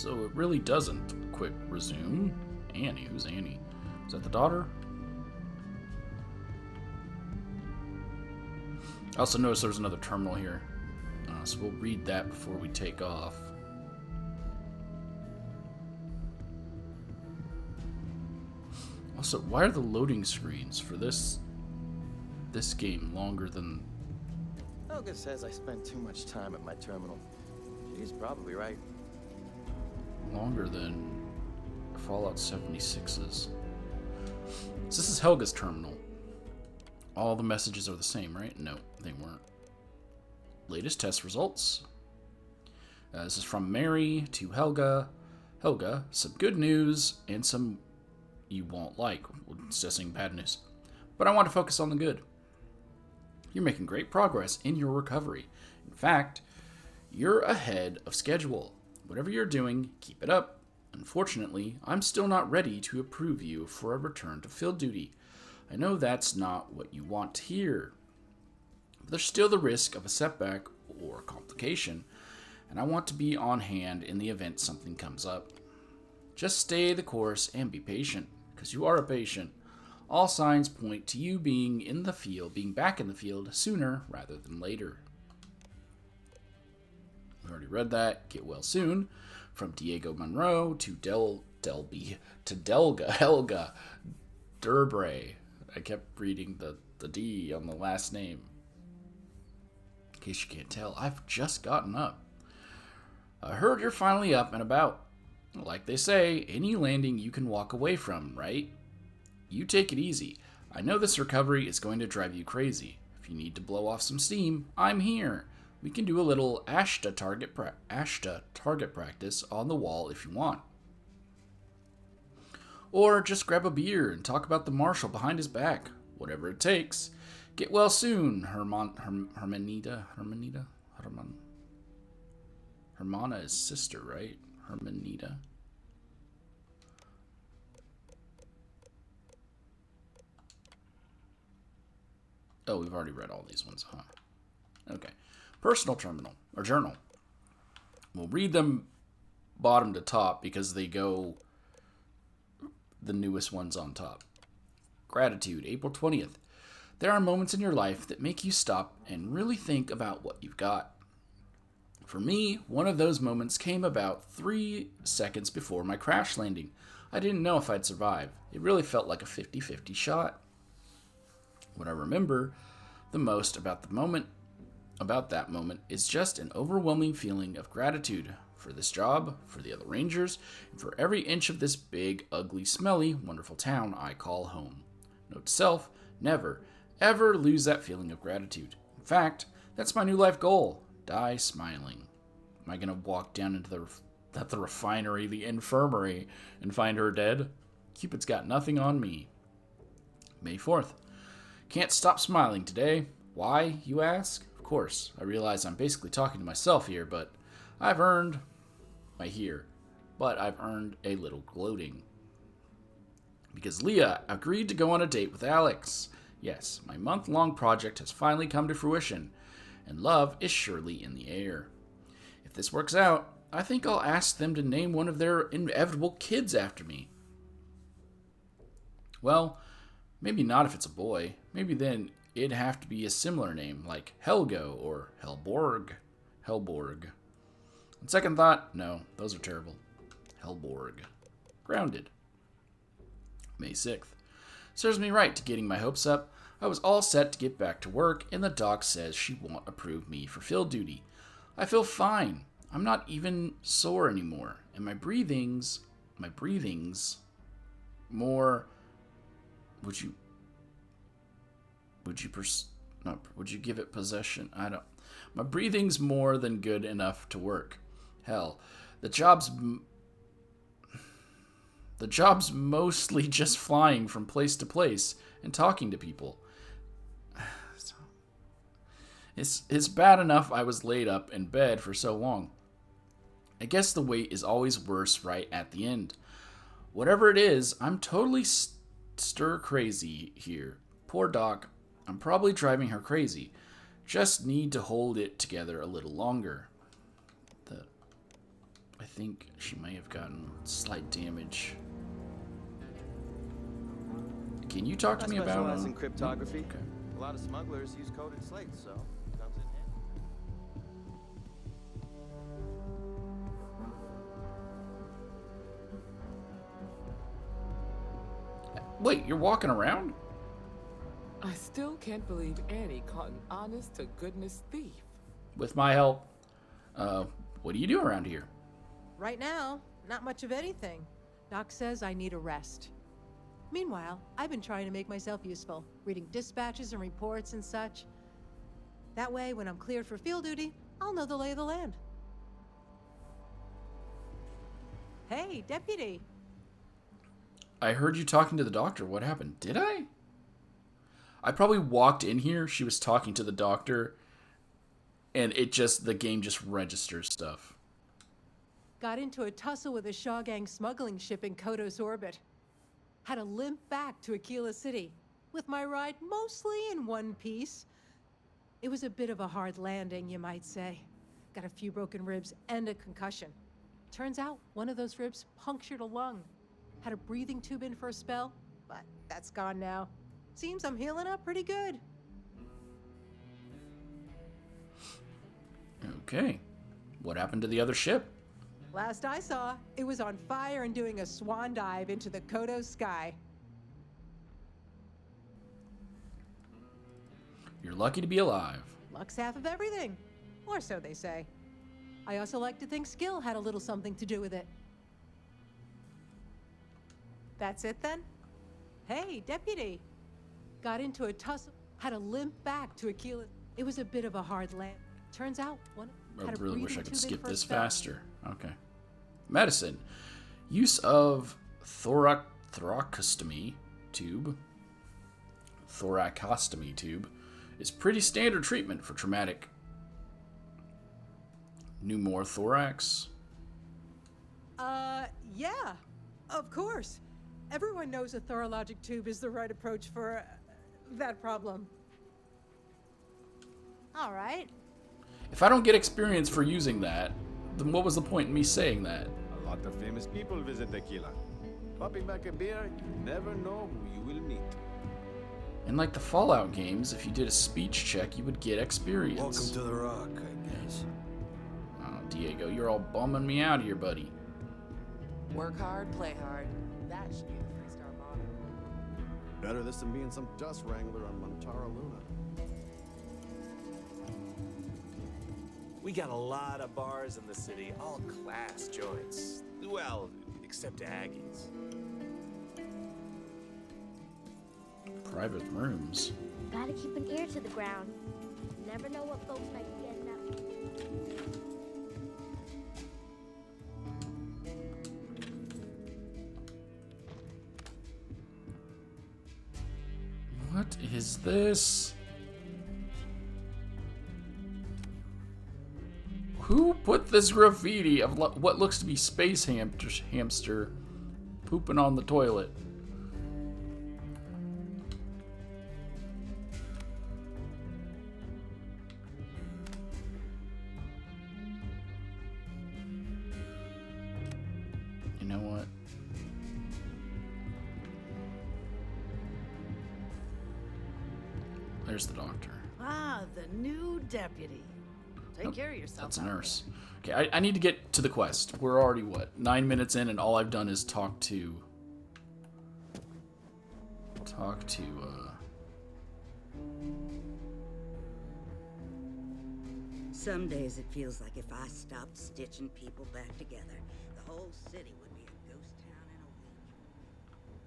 So it really doesn't. Quick resume. Annie, who's Annie? Is that the daughter? I also noticed there's another terminal here. So we'll read that before we take off. Also, why are the loading screens for this game longer than... Helga says I spend too much time at my terminal. She's probably right. Longer than Fallout 76's. So this is Helga's terminal. All the messages are the same, right? No, they weren't. Latest test results. This is from Mary to Helga. Helga, some good news and some you won't like. Discussing bad news. But I want to focus on the good. You're making great progress in your recovery. In fact, you're ahead of schedule. Whatever you're doing, keep it up. Unfortunately, I'm still not ready to approve you for a return to field duty. I know that's not what you want to hear. But there's still the risk of a setback or complication, and I want to be on hand in the event something comes up. Just stay the course and be patient, because you are a patient. All signs point to you being back in the field sooner rather than later. We've already read that. Get well soon. From Diego Monroe to Helga Durbre. I kept reading the D on the last name. In case you can't tell, I've just gotten up. I heard you're finally up and about. Like they say, any landing you can walk away from, right? You take it easy. I know this recovery is going to drive you crazy. If you need to blow off some steam, I'm here. We can do a little Ashta target practice on the wall if you want. Or just grab a beer and talk about the marshal behind his back. Whatever it takes. Get well soon, Hermanita. Hermana is sister, right? Hermanita. Oh, we've already read all these ones, huh? Okay. Personal terminal, or journal. We'll read them bottom to top because they go the newest ones on top. Gratitude, April 20th. There are moments in your life that make you stop and really think about what you've got. For me, one of those moments came about 3 seconds before my crash landing. I didn't know if I'd survive. It really felt like a 50-50 shot. What I remember the most about that moment is just an overwhelming feeling of gratitude for this job, for the other Rangers, and for every inch of this big, ugly, smelly, wonderful town I call home. Note to self, never, ever lose that feeling of gratitude. In fact, that's my new life goal. Die smiling. Am I going to walk down into the refinery, the infirmary, and find her dead? Cupid's got nothing on me. May 4th. Can't stop smiling today. Why, you ask? Of course, I realize I'm basically talking to myself here, but I've earned a little gloating. Because Leah agreed to go on a date with Alex. Yes, my month-long project has finally come to fruition, and love is surely in the air. If this works out, I think I'll ask them to name one of their inevitable kids after me. Well, maybe not if it's a boy. Maybe then it'd have to be a similar name, like Helgo or Helborg. On second thought, no, those are terrible. Helborg. Grounded. May 6th. Serves me right to getting my hopes up. I was all set to get back to work, and the doc says she won't approve me for field duty. I feel fine. I'm not even sore anymore, and my breathing's more... Would you give it possession? My breathing's more than good enough to work. Hell, the job's mostly just flying from place to place and talking to people. It's bad enough I was laid up in bed for so long. I guess the wait is always worse right at the end. Whatever it is, I'm totally stir crazy here. Poor Doc. I'm probably driving her crazy. Just need to hold it together a little longer. I think she may have gotten slight damage. Can you talk to me about... specialize in cryptography. Okay. A lot of smugglers use coded slates, so it comes in handy. Wait, you're walking around? I still can't believe Annie caught an honest-to-goodness thief. With my help. What do you do around here? Right now, not much of anything. Doc says I need a rest. Meanwhile, I've been trying to make myself useful, reading dispatches and reports and such. That way, when I'm cleared for field duty, I'll know the lay of the land. Hey, Deputy. I heard you talking to the doctor. What happened? Did I? I probably walked in here, she was talking to the doctor, and the game just registers stuff. Got into a tussle with a Shaw Gang smuggling ship in Kodos orbit. Had to limp back to Aquila City, with my ride mostly in one piece. It was a bit of a hard landing, you might say. Got a few broken ribs and a concussion. Turns out, one of those ribs punctured a lung. Had a breathing tube in for a spell, but that's gone now. Seems I'm healing up pretty good. Okay. What happened to the other ship? Last I saw, it was on fire and doing a swan dive into the Kodos sky. You're lucky to be alive. Luck's half of everything. Or so they say. I also like to think skill had a little something to do with it. That's it then? Hey, Deputy. Got into a tussle, had to limp back to Aquila. It was a bit of a hard land. Turns out, I really wish I could skip this faster. Okay. Medicine. Use of thoracostomy tube. Thoracostomy tube is pretty standard treatment for traumatic pneumothorax. Yeah, of course. Everyone knows a thorologic tube is the right approach for that problem. All right. If I don't get experience for using that, then what was the point in me saying that? A lot of famous people visit Tequila. Popping back a beer, you never know who you will meet. In like the Fallout games, if you did a speech check, you would get experience. Welcome to the Rock, I guess. Oh, Diego, you're all bumming me out here, buddy. Work hard, play hard. That should be the Freestar motto. Better this than being some dust wrangler on Montara Luna. We got a lot of bars in the city, all class joints. Well, except Aggie's. Private rooms. Gotta keep an ear to the ground. Never know what folks might be getting up to. What is this? Who put this graffiti of what looks to be space hamster pooping on the toilet? You know what? There's the doctor. Ah, the new deputy. Take care of yourself. That's a nurse. Okay, I need to get to the quest. We're already, what, 9 minutes in, and all I've done is talk to... Some days it feels like if I stopped stitching people back together, the whole city would be a ghost town in a week.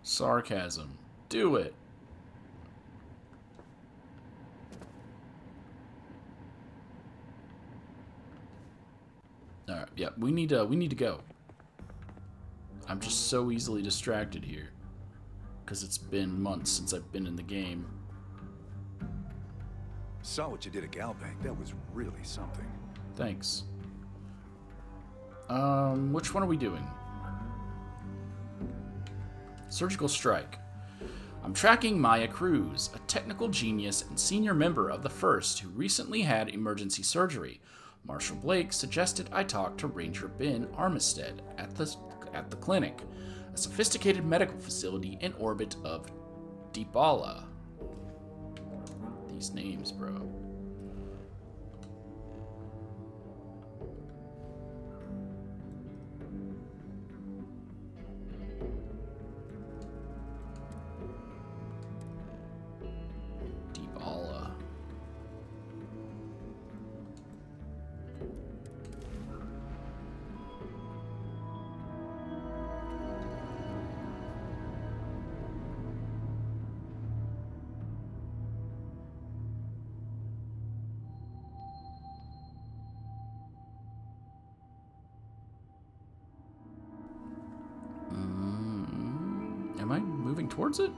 Sarcasm. Do it. All right, yeah, we need to go. I'm just so easily distracted here because it's been months since I've been in the game. Saw what you did at Galbank. That was really something. Thanks. Which one are we doing? Surgical strike. I'm tracking Maya Cruz, a technical genius and senior member of the First who recently had emergency surgery. Marshal Blake suggested I talk to Ranger Ben Armistead at the clinic, a sophisticated medical facility in orbit of Deepala. These names, bro. Deepala. Am I moving towards it?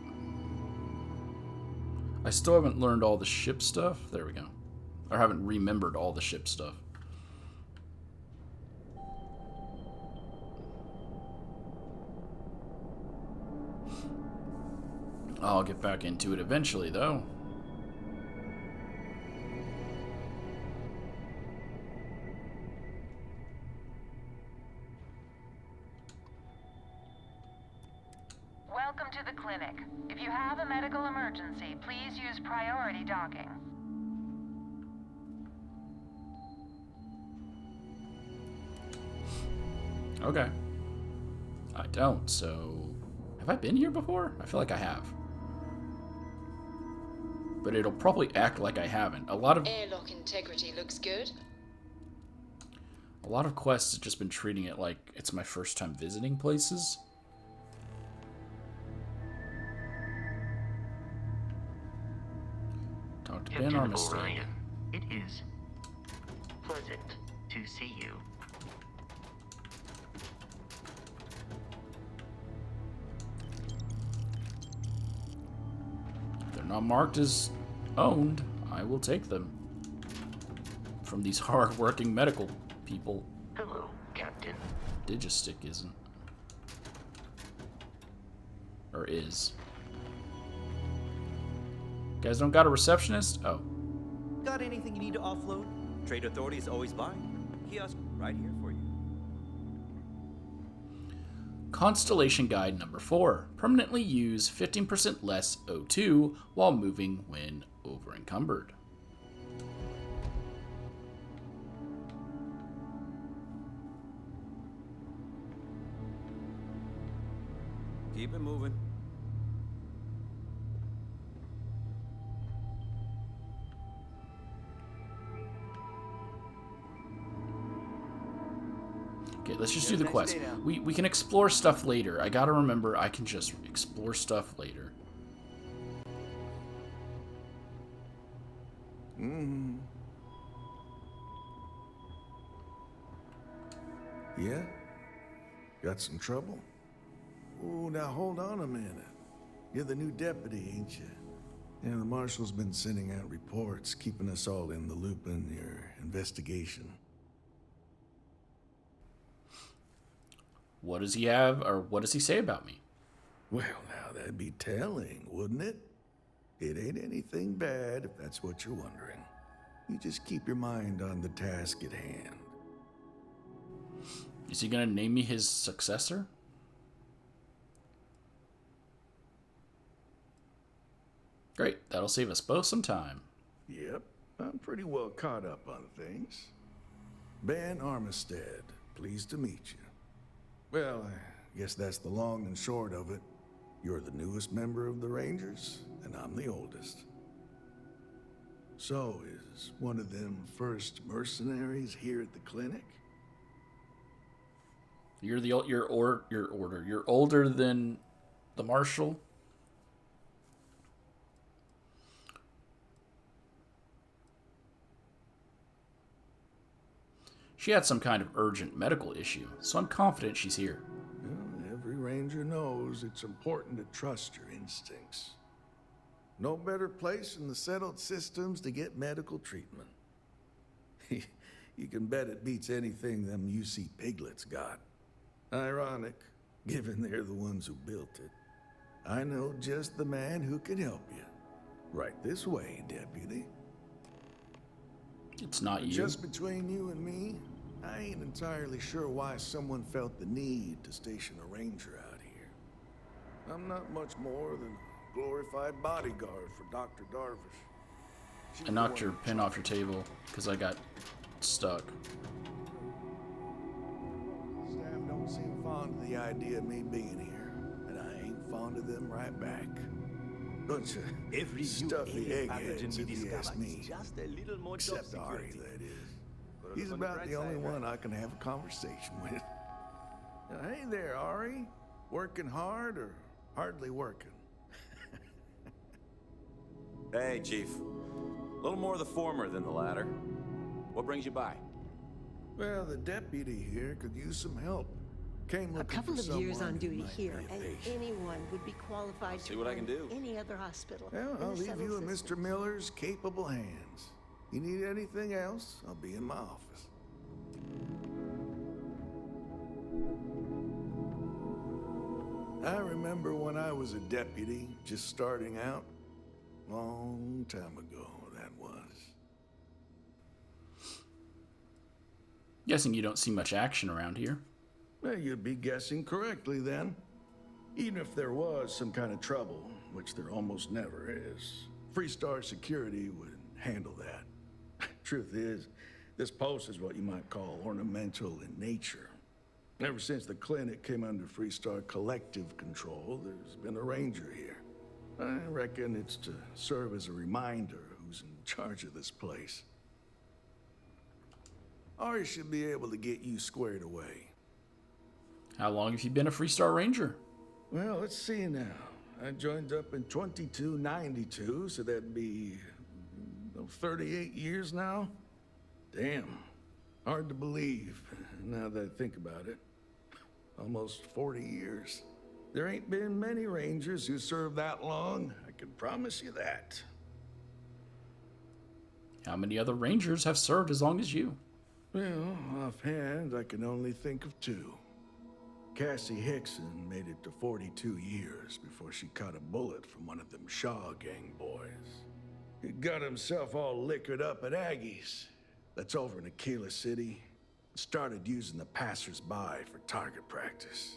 I still haven't learned all the ship stuff. There we go. Or haven't remembered all the ship stuff. I'll get back into it eventually, though. Welcome to the clinic. If you have a medical emergency, please use priority docking. Okay. I don't, so... Have I been here before? I feel like I have. But it'll probably act like I haven't. A lot of integrity looks good. quests have just been treating it like it's my first time visiting places. Talk to Ben Armistead. It is pleasant to see you. If they're not marked as owned, I will take them. From these hard-working medical people. Hello, Captain. Digistick isn't. Or is. Guys don't got a receptionist? Oh. Got anything you need to offload? Trade Authority is always buying. Kiosk right here for you. Constellation Guide number 4. Permanently use 15% less O2 while moving when over-encumbered. Keep it moving. Okay, let's just do the quest. We can explore stuff later. I gotta remember I can just explore stuff later. Yeah? Got some trouble? Oh, now hold on a minute. You're the new deputy, ain't you? Yeah, the marshal's been sending out reports, keeping us all in the loop in your investigation. What does he have, or what does he say about me? Well, now that'd be telling, wouldn't it? It ain't anything bad, if that's what you're wondering. You just keep your mind on the task at hand. Is he gonna name me his successor? Great, that'll save us both some time. Yep, I'm pretty well caught up on things. Ben Armistead, pleased to meet you. Well, I guess that's the long and short of it. You're the newest member of the Rangers, and I'm the oldest. So, is one of them first mercenaries here at the clinic? You're older than the Marshal? She had some kind of urgent medical issue, so I'm confident she's here. Well, every ranger knows it's important to trust your instincts. No better place in the settled systems to get medical treatment. You can bet it beats anything them UC piglets got. Ironic, given they're the ones who built it. I know just the man who can help you. Right this way, Deputy. It's not you. Just between you and me, I ain't entirely sure why someone felt the need to station a ranger out here. I'm not much more than a glorified bodyguard for Dr. Darvish. I knocked your pen off your table because I got stuck. Staff don't seem fond of the idea of me being here, and I ain't fond of them right back. Bunch of Every stuffy eggheads, if you ask me. Just a little more Except Ari, that is. He's about the only one I can have a conversation with. Hey there, Ari. Working hard or hardly working? Hey, Chief. A little more the former than the latter. What brings you by? Well, the deputy here could use some help. Came A looking couple for of years someone on who duty might here, be a and patient. anyone would be qualified See to what I run can do. any other hospital. Well, in I'll the leave shuttle you in system. Mr. Miller's capable hands. You need anything else, I'll be in my office. I remember when I was a deputy, just starting out. Long time ago, that was. Guessing you don't see much action around here. Well, you'd be guessing correctly then. Even if there was some kind of trouble, which there almost never is, Freestar security would handle that. Truth is, this post is what you might call ornamental in nature. Ever since the clinic came under Freestar collective control, there's been a ranger here. I reckon it's to serve as a reminder who's in charge of this place. Ari should be able to get you squared away. How long have you been a Freestar Ranger? Well, let's see now. I joined up in 2292, so that'd be 38 years now? Damn. Hard to believe, now that I think about it. Almost 40 years. There ain't been many Rangers who served that long, I can promise you that. How many other Rangers have served as long as you? Well, offhand, I can only think of two. Cassie Hickson made it to 42 years before she caught a bullet from one of them Shaw gang boys. He got himself all liquored up at Aggie's. That's over in Aquila City. Started using the passers-by for target practice.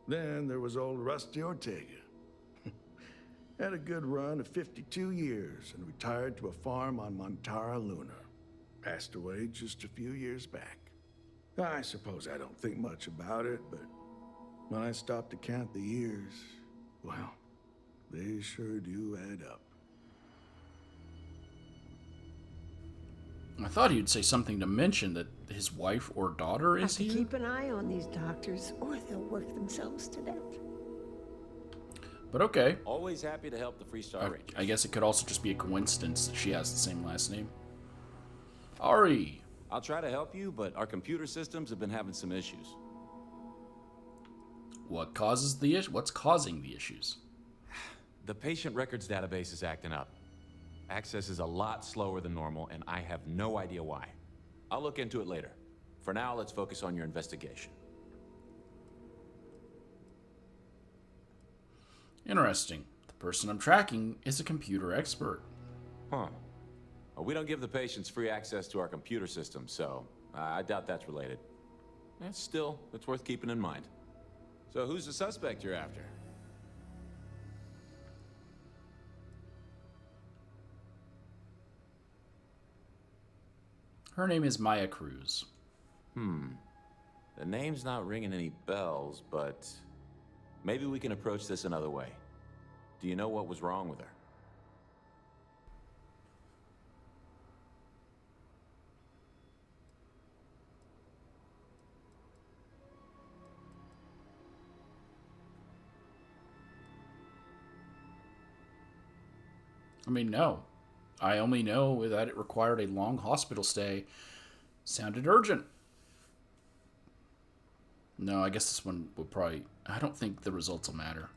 Then there was old Rusty Ortega. Had a good run of 52 years and retired to a farm on Montara Luna. Passed away just a few years back. I suppose I don't think much about it, but when I stop to count the years, well, they sure do add up. I thought he'd say something to mention that his wife or daughter is Have to here. keep an eye on these doctors, or they'll work themselves to death. But okay. Always happy to help the Freestar Rangers. I guess it could also just be a coincidence that she has the same last name. Ari. I'll try to help you, but our computer systems have been having some issues. What causes the issue? What's causing the issues? The patient records database is acting up. Access is a lot slower than normal, and I have no idea why. I'll look into it later. For now, let's focus on your investigation. Interesting. The person I'm tracking is a computer expert. Huh. Well, we don't give the patients free access to our computer system, so I doubt that's related. Still, it's worth keeping in mind. So who's the suspect you're after? Her name is Maya Cruz. The name's not ringing any bells, but maybe we can approach this another way. Do you know what was wrong with her? I mean, no. I only know that it required a long hospital stay. Sounded urgent. No, I guess this one would probably... I don't think the results will matter.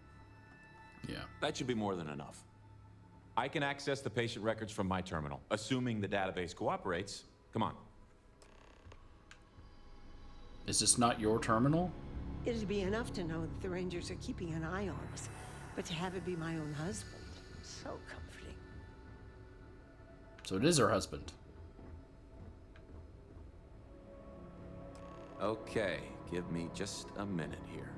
Yeah. That should be more than enough. I can access the patient records from my terminal, assuming the database cooperates. Come on. Is this not your terminal? It'd be enough to know that the Rangers are keeping an eye on us. But to have it be my own husband, so comforting. So it is her husband. Okay, give me just a minute here.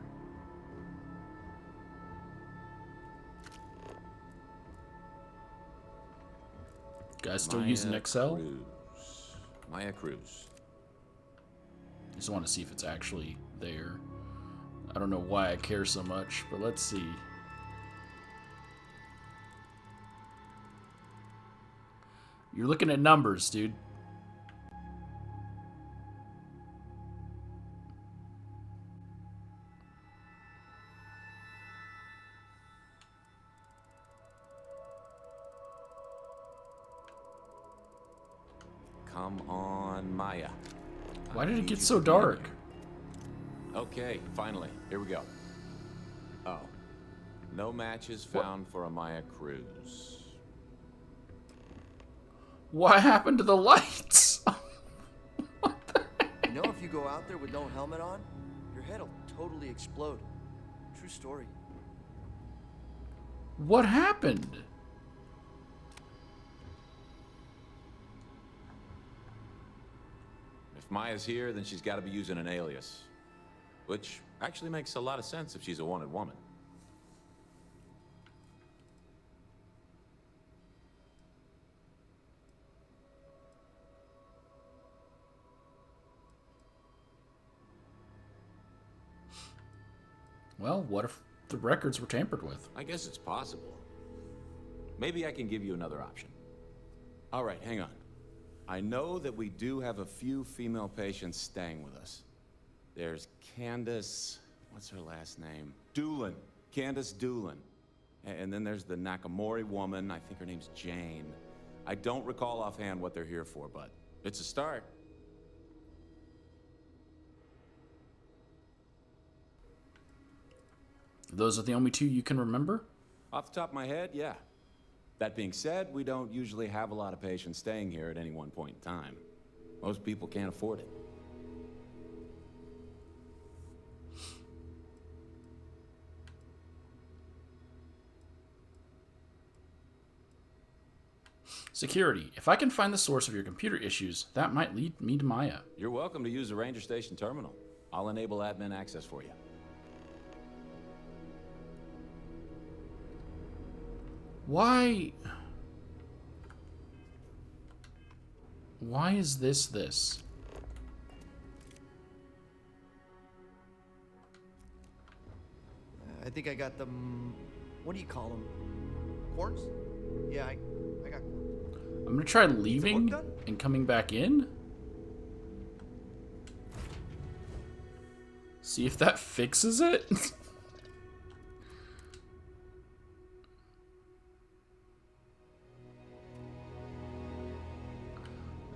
Guys still using Excel? Maya Cruz. Just want to see if it's actually there. I don't know why I care so much, but let's see. You're looking at numbers, dude. Come on, Maya. Why did it get so dark? Okay, finally. Here we go. Oh. No matches found for a Maya Cruz. What happened to the lights? You know, if you go out there with no helmet on, your head'll totally explode. True story. What happened? If Maya's here, then she's got to be using an alias. Which actually makes a lot of sense if she's a wanted woman. Well, what if the records were tampered with? I guess it's possible. Maybe I can give you another option. All right, hang on. I know that we do have a few female patients staying with us. There's Candace, what's her last name? Doolin. Candace Doolin. And then there's the Nakamori woman, I think her name's Jane. I don't recall offhand what they're here for, but it's a start. Those are the only two you can remember? Off the top of my head, yeah. That being said, we don't usually have a lot of patients staying here at any one point in time. Most people can't afford it. Security. If I can find the source of your computer issues, that might lead me to Maya. You're welcome to use the Ranger Station terminal. I'll enable admin access for you. Why is this? I think I got them. What do you call them? Corns? Yeah, I got corns. I'm gonna try leaving and coming back in. See if that fixes it.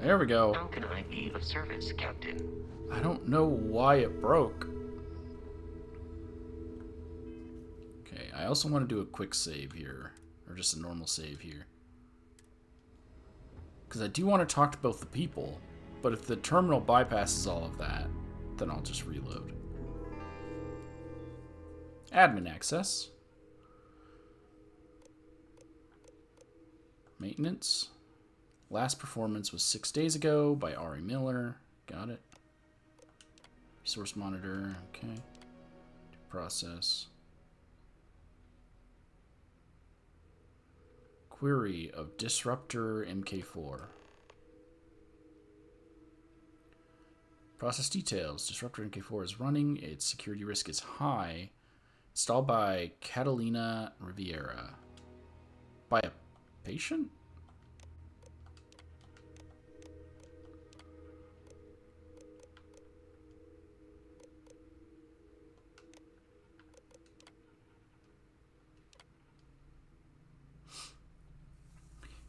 There we go. How can I be of service, Captain? I don't know why it broke. Okay, I also want to do a quick save here. Or just a normal save here. Because I do want to talk to both the people. But if the terminal bypasses all of that, then I'll just reload. Admin access. Maintenance. Last performance was 6 days ago by Ari Miller. Got it. Resource monitor. Okay. Process. Query of Disruptor MK4. Process details. Disruptor MK4 is running. Its security risk is high. Installed by Catalina Riviera. By a patient?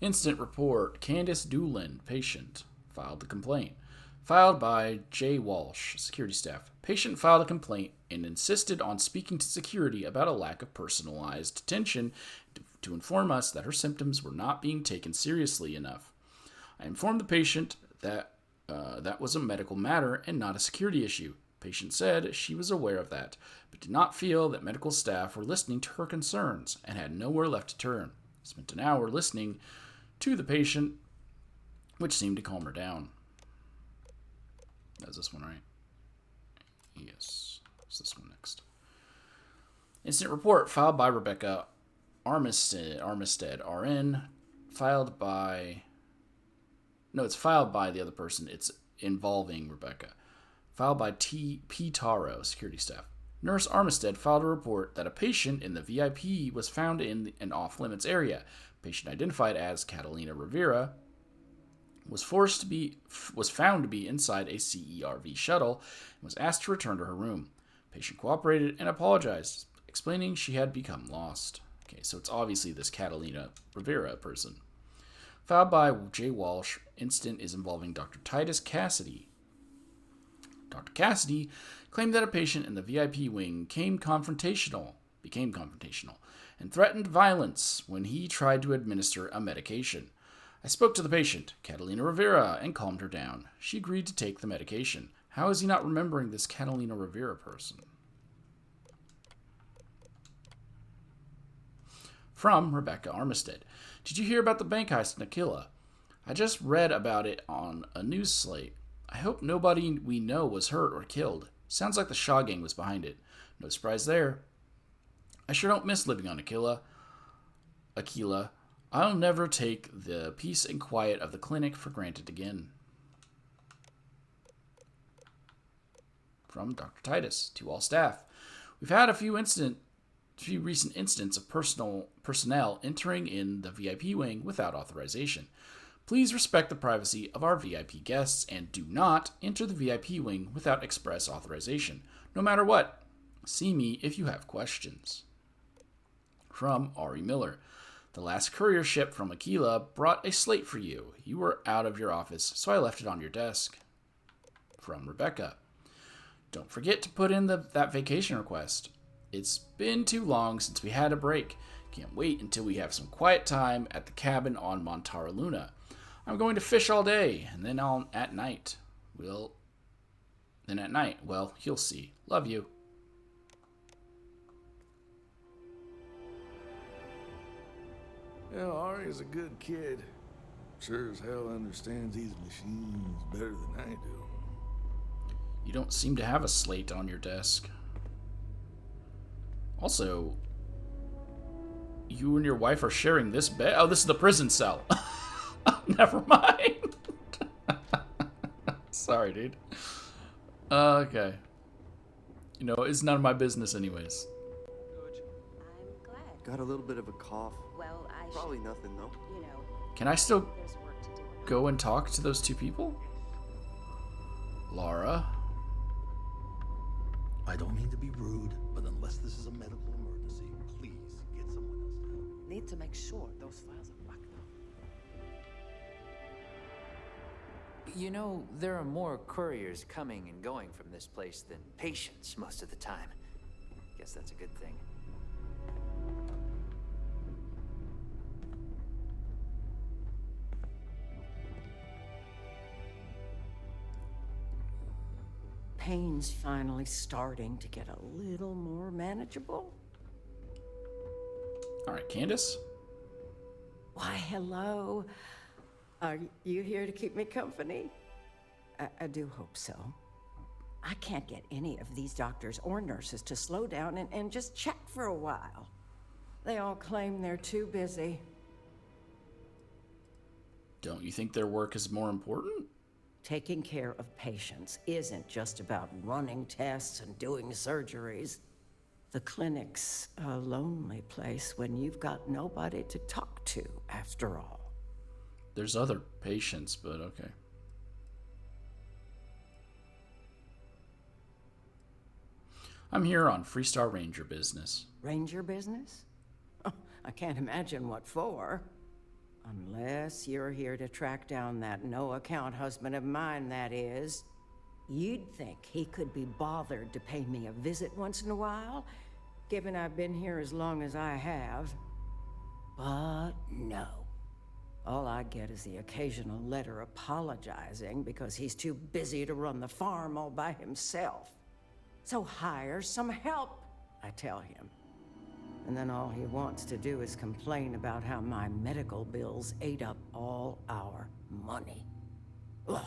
Incident report. Candace Doolin, patient, filed the complaint. Filed by J. Walsh, security staff. Patient filed a complaint and insisted on speaking to security about a lack of personalized attention to inform us that her symptoms were not being taken seriously enough. I informed the patient that that was a medical matter and not a security issue. Patient said she was aware of that, but did not feel that medical staff were listening to her concerns and had nowhere left to turn. Spent an hour listening to the patient, which seemed to calm her down. That's this one, right? Yes. It's this one next. Incident report filed by Rebecca Armistead, RN. Filed by... No, it's filed by the other person. It's involving Rebecca. Filed by P. Taro, security staff. Nurse Armistead filed a report that a patient in the VIP was found in an off-limits area. Patient identified as Catalina Rivera was found to be inside a CERV shuttle and was asked to return to her room. Patient cooperated and apologized, explaining she had become lost. Okay, so it's obviously this Catalina Rivera person. Filed by J. Walsh, incident is involving Dr. Titus Cassidy. Dr. Cassidy claimed that a patient in the VIP wing became confrontational, and threatened violence when he tried to administer a medication. I spoke to the patient, Catalina Rivera, and calmed her down. She agreed to take the medication. How is he not remembering this Catalina Rivera person? From Rebecca Armistead. Did you hear about the bank heist in Aquila? I just read about it on a news slate. I hope nobody we know was hurt or killed. Sounds like the Shaw gang was behind it. No surprise there. I sure don't miss living on Aquila. I'll never take the peace and quiet of the clinic for granted again. From Dr. Titus to all staff. We've had a few recent incidents of personnel entering in the VIP wing without authorization. Please respect the privacy of our VIP guests and do not enter the VIP wing without express authorization, no matter what. See me if you have questions. From Ari Miller. The last courier ship from Aquila brought a slate for you. You were out of your office, so I left it on your desk. From Rebecca. Don't forget to put in that vacation request. It's been too long since we had a break. Can't wait until we have some quiet time at the cabin on Montara Luna. I'm going to fish all day, and then at night. Well, you'll see. Love you. Yeah, Ari's a good kid. Sure as hell understands these machines better than I do. You don't seem to have a slate on your desk. Also, you and your wife are sharing this bed? Oh, this is the prison cell. Never mind. Sorry, dude. Okay. You know, it's none of my business anyways. I'm glad. Got a little bit of a cough. Well, Probably nothing, though. You know, Can I still there's work to do. go and talk to those two people? Laura? I don't mean to be rude, but unless this is a medical emergency, please get someone else to help. Need to make sure those files are locked up. You know, there are more couriers coming and going from this place than patients most of the time. Guess that's a good thing. Pain's finally starting to get a little more manageable. All right, Candace? Why, hello. Are you here to keep me company? I do hope so. I can't get any of these doctors or nurses to slow down and just check for a while. They all claim they're too busy. Don't you think their work is more important? Taking care of patients isn't just about running tests and doing surgeries. The clinic's a lonely place when you've got nobody to talk to, after all. There's other patients, but okay. I'm here on Freestar Ranger business. Ranger business? Oh, I can't imagine what for. Unless you're here to track down that no-account husband of mine, that is. You'd think he could be bothered to pay me a visit once in a while, given I've been here as long as I have. But no. All I get is the occasional letter apologizing because he's too busy to run the farm all by himself. So hire some help, I tell him. And then all he wants to do is complain about how my medical bills ate up all our money. Ugh.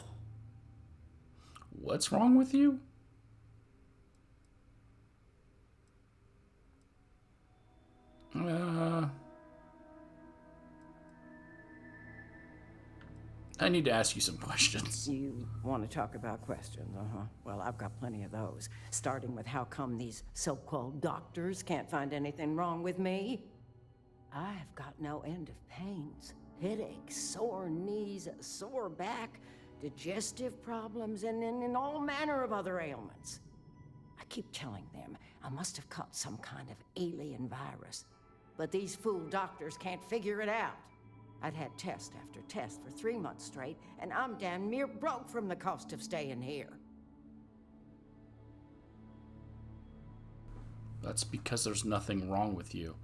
What's wrong with you? I need to ask you some questions. You want to talk about questions, Well, I've got plenty of those. Starting with how come these so-called doctors can't find anything wrong with me? I've got no end of pains. Headaches, sore knees, a sore back, digestive problems, and all manner of other ailments. I keep telling them I must have caught some kind of alien virus. But these fool doctors can't figure it out. I'd had test after test for 3 months straight, and I'm damn near broke from the cost of staying here. That's because there's nothing wrong with you.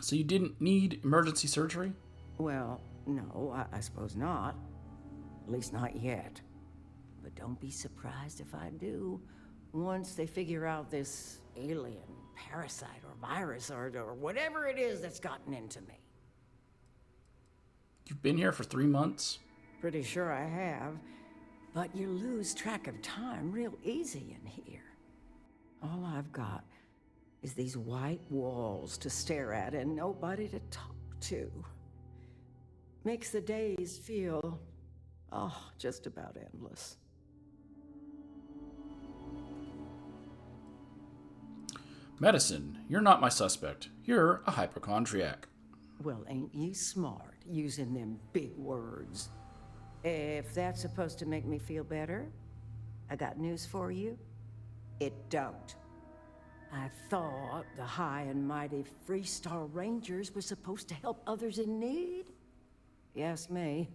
So you didn't need emergency surgery? Well, no, I suppose not. At least not yet. But don't be surprised if I do. Once they figure out this alien parasite or virus or whatever it is that's gotten into me. You've been here for 3 months? Pretty sure I have. But you lose track of time real easy in here. All I've got is these white walls to stare at and nobody to talk to. Makes the days feel, just about endless. Medicine, you're not my suspect. You're a hypochondriac. Well, ain't you smart, using them big words? If that's supposed to make me feel better, I got news for you. It don't. I thought the high and mighty Freestar Rangers were supposed to help others in need. You ask me,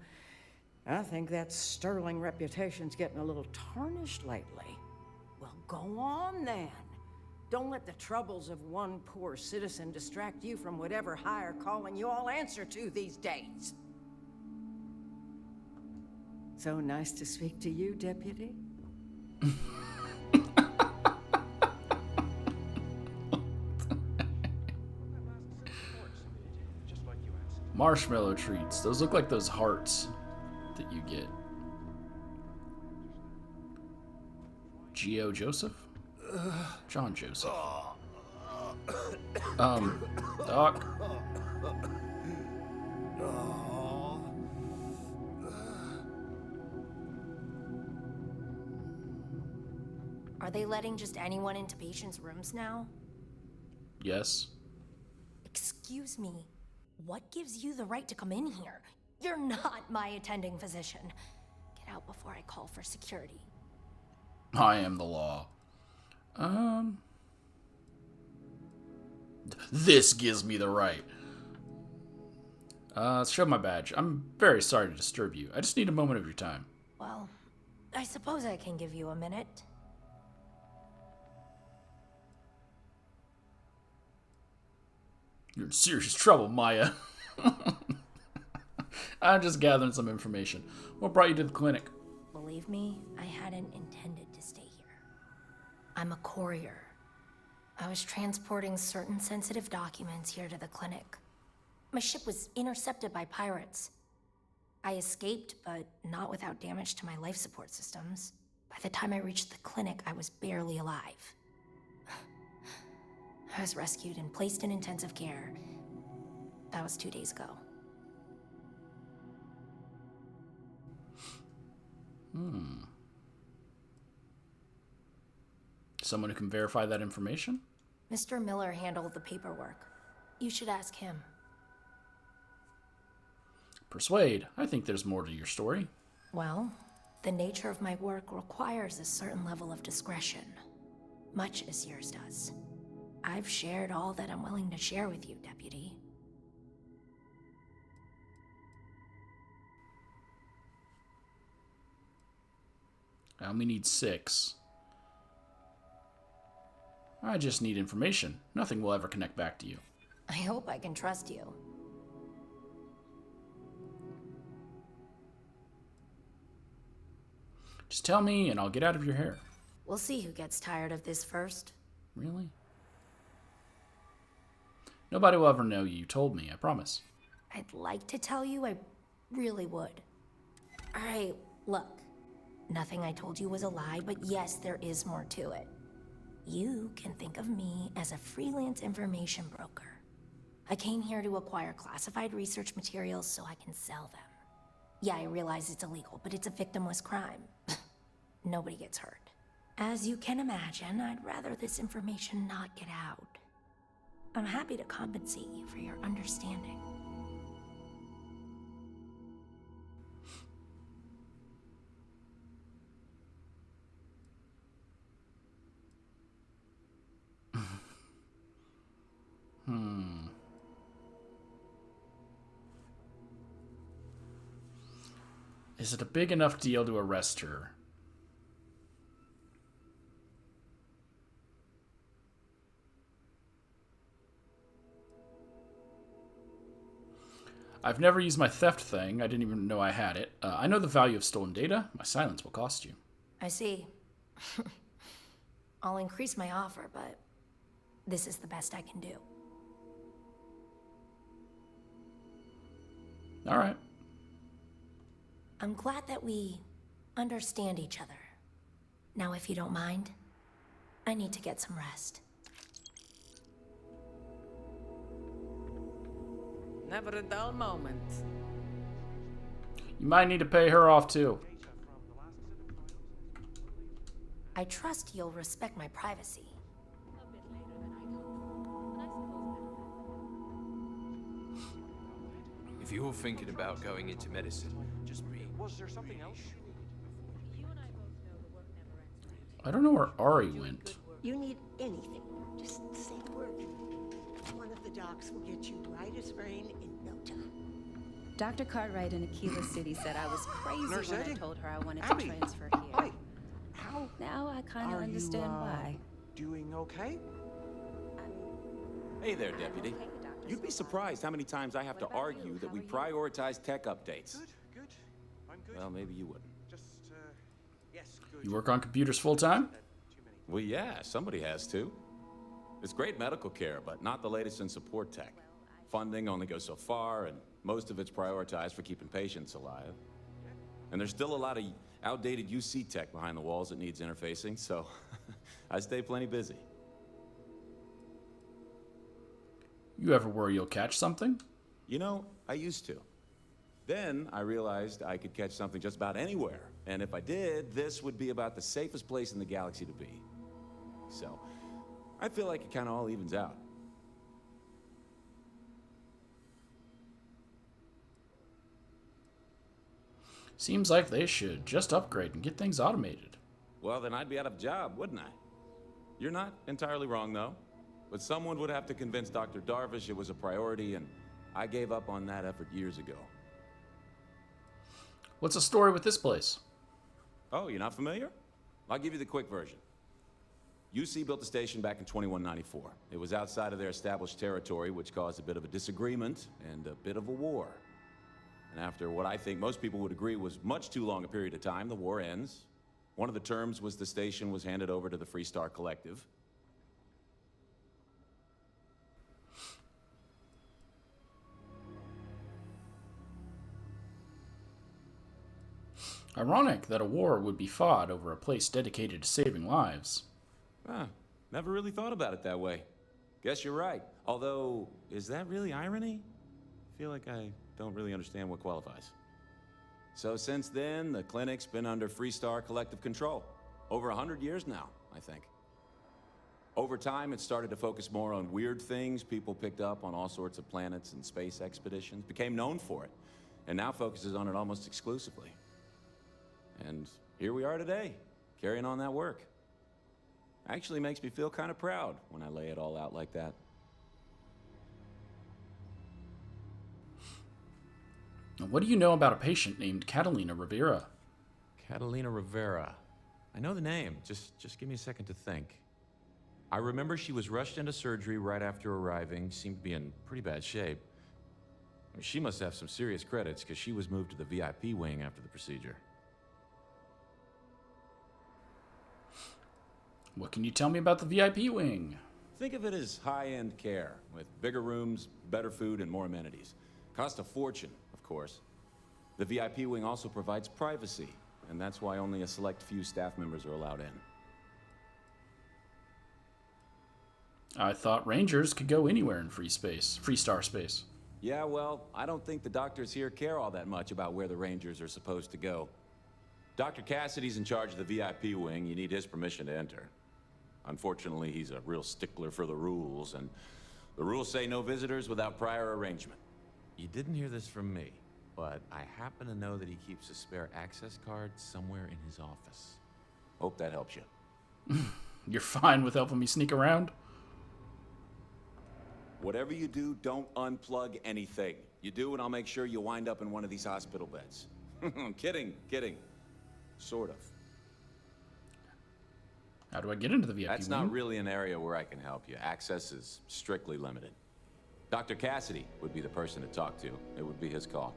I think that sterling reputation's getting a little tarnished lately. Well, go on then. Don't let the troubles of one poor citizen distract you from whatever higher calling you all answer to these days. So nice to speak to you, Deputy. Marshmallow treats. Those look like those hearts that you get. Geo Joseph? John Joseph. Doc. Are they letting just anyone into patients' rooms now? Yes. Excuse me. What gives you the right to come in here? You're not my attending physician. Get out before I call for security. I am the law. This gives me the right. Show my badge. I'm very sorry to disturb you. I just need a moment of your time. Well, I suppose I can give you a minute. You're in serious trouble, Maya. I'm just gathering some information. What brought you to the clinic? Believe me, I hadn't intended to stay here. I'm a courier. I was transporting certain sensitive documents here to the clinic. My ship was intercepted by pirates. I escaped, but not without damage to my life support systems. By the time I reached the clinic, I was barely alive. I was rescued and placed in intensive care. That was 2 days ago. Someone who can verify that information? Mr. Miller handled the paperwork. You should ask him. Persuade. I think there's more to your story. Well, the nature of my work requires a certain level of discretion, much as yours does. I've shared all that I'm willing to share with you, Deputy. I only need 6. I just need information. Nothing will ever connect back to you. I hope I can trust you. Just tell me and I'll get out of your hair. We'll see who gets tired of this first. Really? Nobody will ever know you told me, I promise. I'd like to tell you, I really would. Alright, look. Nothing I told you was a lie, but yes, there is more to it. You can think of me as a freelance information broker. I came here to acquire classified research materials so I can sell them. Yeah, I realize it's illegal, but it's a victimless crime. Nobody gets hurt. As you can imagine, I'd rather this information not get out. I'm happy to compensate you for your understanding. Is it a big enough deal to arrest her? I've never used my theft thing. I didn't even know I had it. I know the value of stolen data. My silence will cost you. I see. I'll increase my offer, but this is the best I can do. All right. I'm glad that we understand each other. Now, if you don't mind, I need to get some rest. Never a dull moment. You might need to pay her off too. I trust you'll respect my privacy. If you're thinking about going into medicine, just be. Was there something else? I don't know where Ari went. You need anything, just say the word. One of the docs will get you right as rain in no time. Dr. Cartwright in Aquila City said I was crazy Nurse when Eddie? I told her I wanted Abby. to transfer here. Hi. How Now I kind of are understand you, why. doing okay? Hey there, Deputy. You'd be surprised how many times I have to argue that we prioritize tech updates. Good. I'm good. Well, maybe you wouldn't. Just, yes, good. You work on computers full time? Well, yeah, somebody has to. It's great medical care, but not the latest in support tech. Funding only goes so far, and most of it's prioritized for keeping patients alive. And there's still a lot of outdated UC tech behind the walls that needs interfacing, so I stay plenty busy. You ever worry you'll catch something? You know, I used to. Then I realized I could catch something just about anywhere. And if I did, this would be about the safest place in the galaxy to be. So, I feel like it kind of all evens out. Seems like they should just upgrade and get things automated. Well, then I'd be out of a job, wouldn't I? You're not entirely wrong, though. But someone would have to convince Dr. Darvish it was a priority, and I gave up on that effort years ago. What's the story with this place? Oh, you're not familiar? I'll give you the quick version. UC built the station back in 2194. It was outside of their established territory, which caused a bit of a disagreement and a bit of a war. And after what I think most people would agree was much too long a period of time, the war ends. One of the terms was the station was handed over to the Freestar Collective. Ironic that a war would be fought over a place dedicated to saving lives. Never really thought about it that way. Guess you're right. Although, is that really irony? I feel like I don't really understand what qualifies. So since then, the clinic's been under Freestar Collective control. Over 100 years now, I think. Over time, it started to focus more on weird things people picked up on all sorts of planets and space expeditions, became known for it, and now focuses on it almost exclusively. And here we are today, carrying on that work. Actually makes me feel kind of proud when I lay it all out like that. What do you know about a patient named Catalina Rivera? Catalina Rivera. I know the name. Just give me a second to think. I remember she was rushed into surgery right after arriving, seemed to be in pretty bad shape. I mean, she must have some serious credits because she was moved to the VIP wing after the procedure. What can you tell me about the VIP wing? Think of it as high-end care, with bigger rooms, better food, and more amenities. Cost a fortune, of course. The VIP wing also provides privacy, and that's why only a select few staff members are allowed in. I thought Rangers could go anywhere in Freestar space. Yeah, well, I don't think the doctors here care all that much about where the Rangers are supposed to go. Dr. Cassidy's in charge of the VIP wing. You need his permission to enter. Unfortunately, he's a real stickler for the rules, and the rules say no visitors without prior arrangement. You didn't hear this from me, but I happen to know that he keeps a spare access card somewhere in his office. Hope that helps you. You're fine with helping me sneak around? Whatever you do, don't unplug anything. You do, and I'll make sure you wind up in one of these hospital beds. Kidding. Sort of. How do I get into the VIP That's wing? not really an area where I can help you. Access is strictly limited. Dr. Cassidy would be the person to talk to. It would be his call.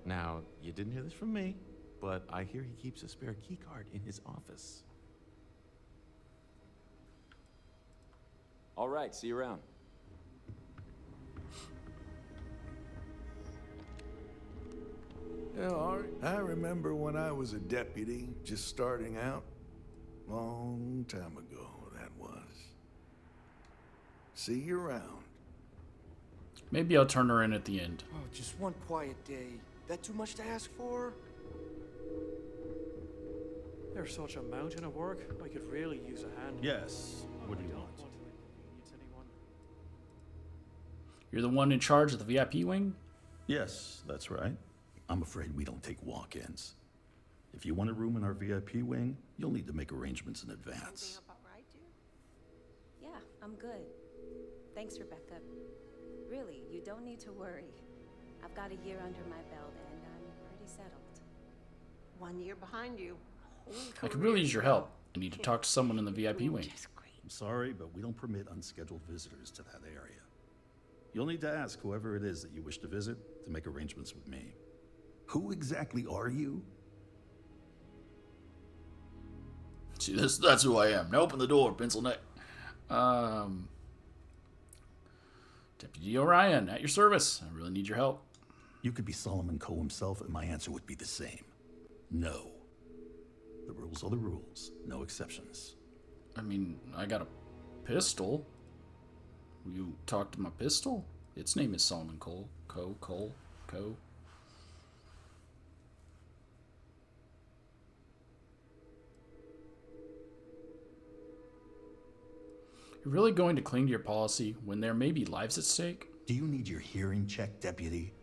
Now, you didn't hear this from me, but I hear he keeps a spare key card in his office. All right, see you around. Yeah, Art, I remember when I was a deputy, just starting out. Long time ago, that was. See you around. Maybe I'll turn her in at the end. Oh, just one quiet day. That too much to ask for? There's such a mountain of work. I could really use a hand. Yes. What do you want? You're the one in charge of the VIP wing? Yes, that's right. I'm afraid we don't take walk-ins. If you want a room in our VIP wing, you'll need to make arrangements in advance. Yeah, I'm good. Thanks, Rebecca. Really, you don't need to worry. I've got a year under my belt and I'm pretty settled. 1 year behind you. I could really use your help. I need to talk to someone in the VIP wing. I'm sorry, but we don't permit unscheduled visitors to that area. You'll need to ask whoever it is that you wish to visit to make arrangements with me. Who exactly are you? See, that's who I am. Now open the door, pencil neck. Deputy Orion, at your service. I really need your help. You could be Solomon Coe himself, and my answer would be the same. No. The rules are the rules. No exceptions. I mean, I got a pistol. Will you talk to my pistol? Its name is Solomon Coe. Coe. You're really going to cling to your policy when there may be lives at stake? Do you need your hearing checked, Deputy?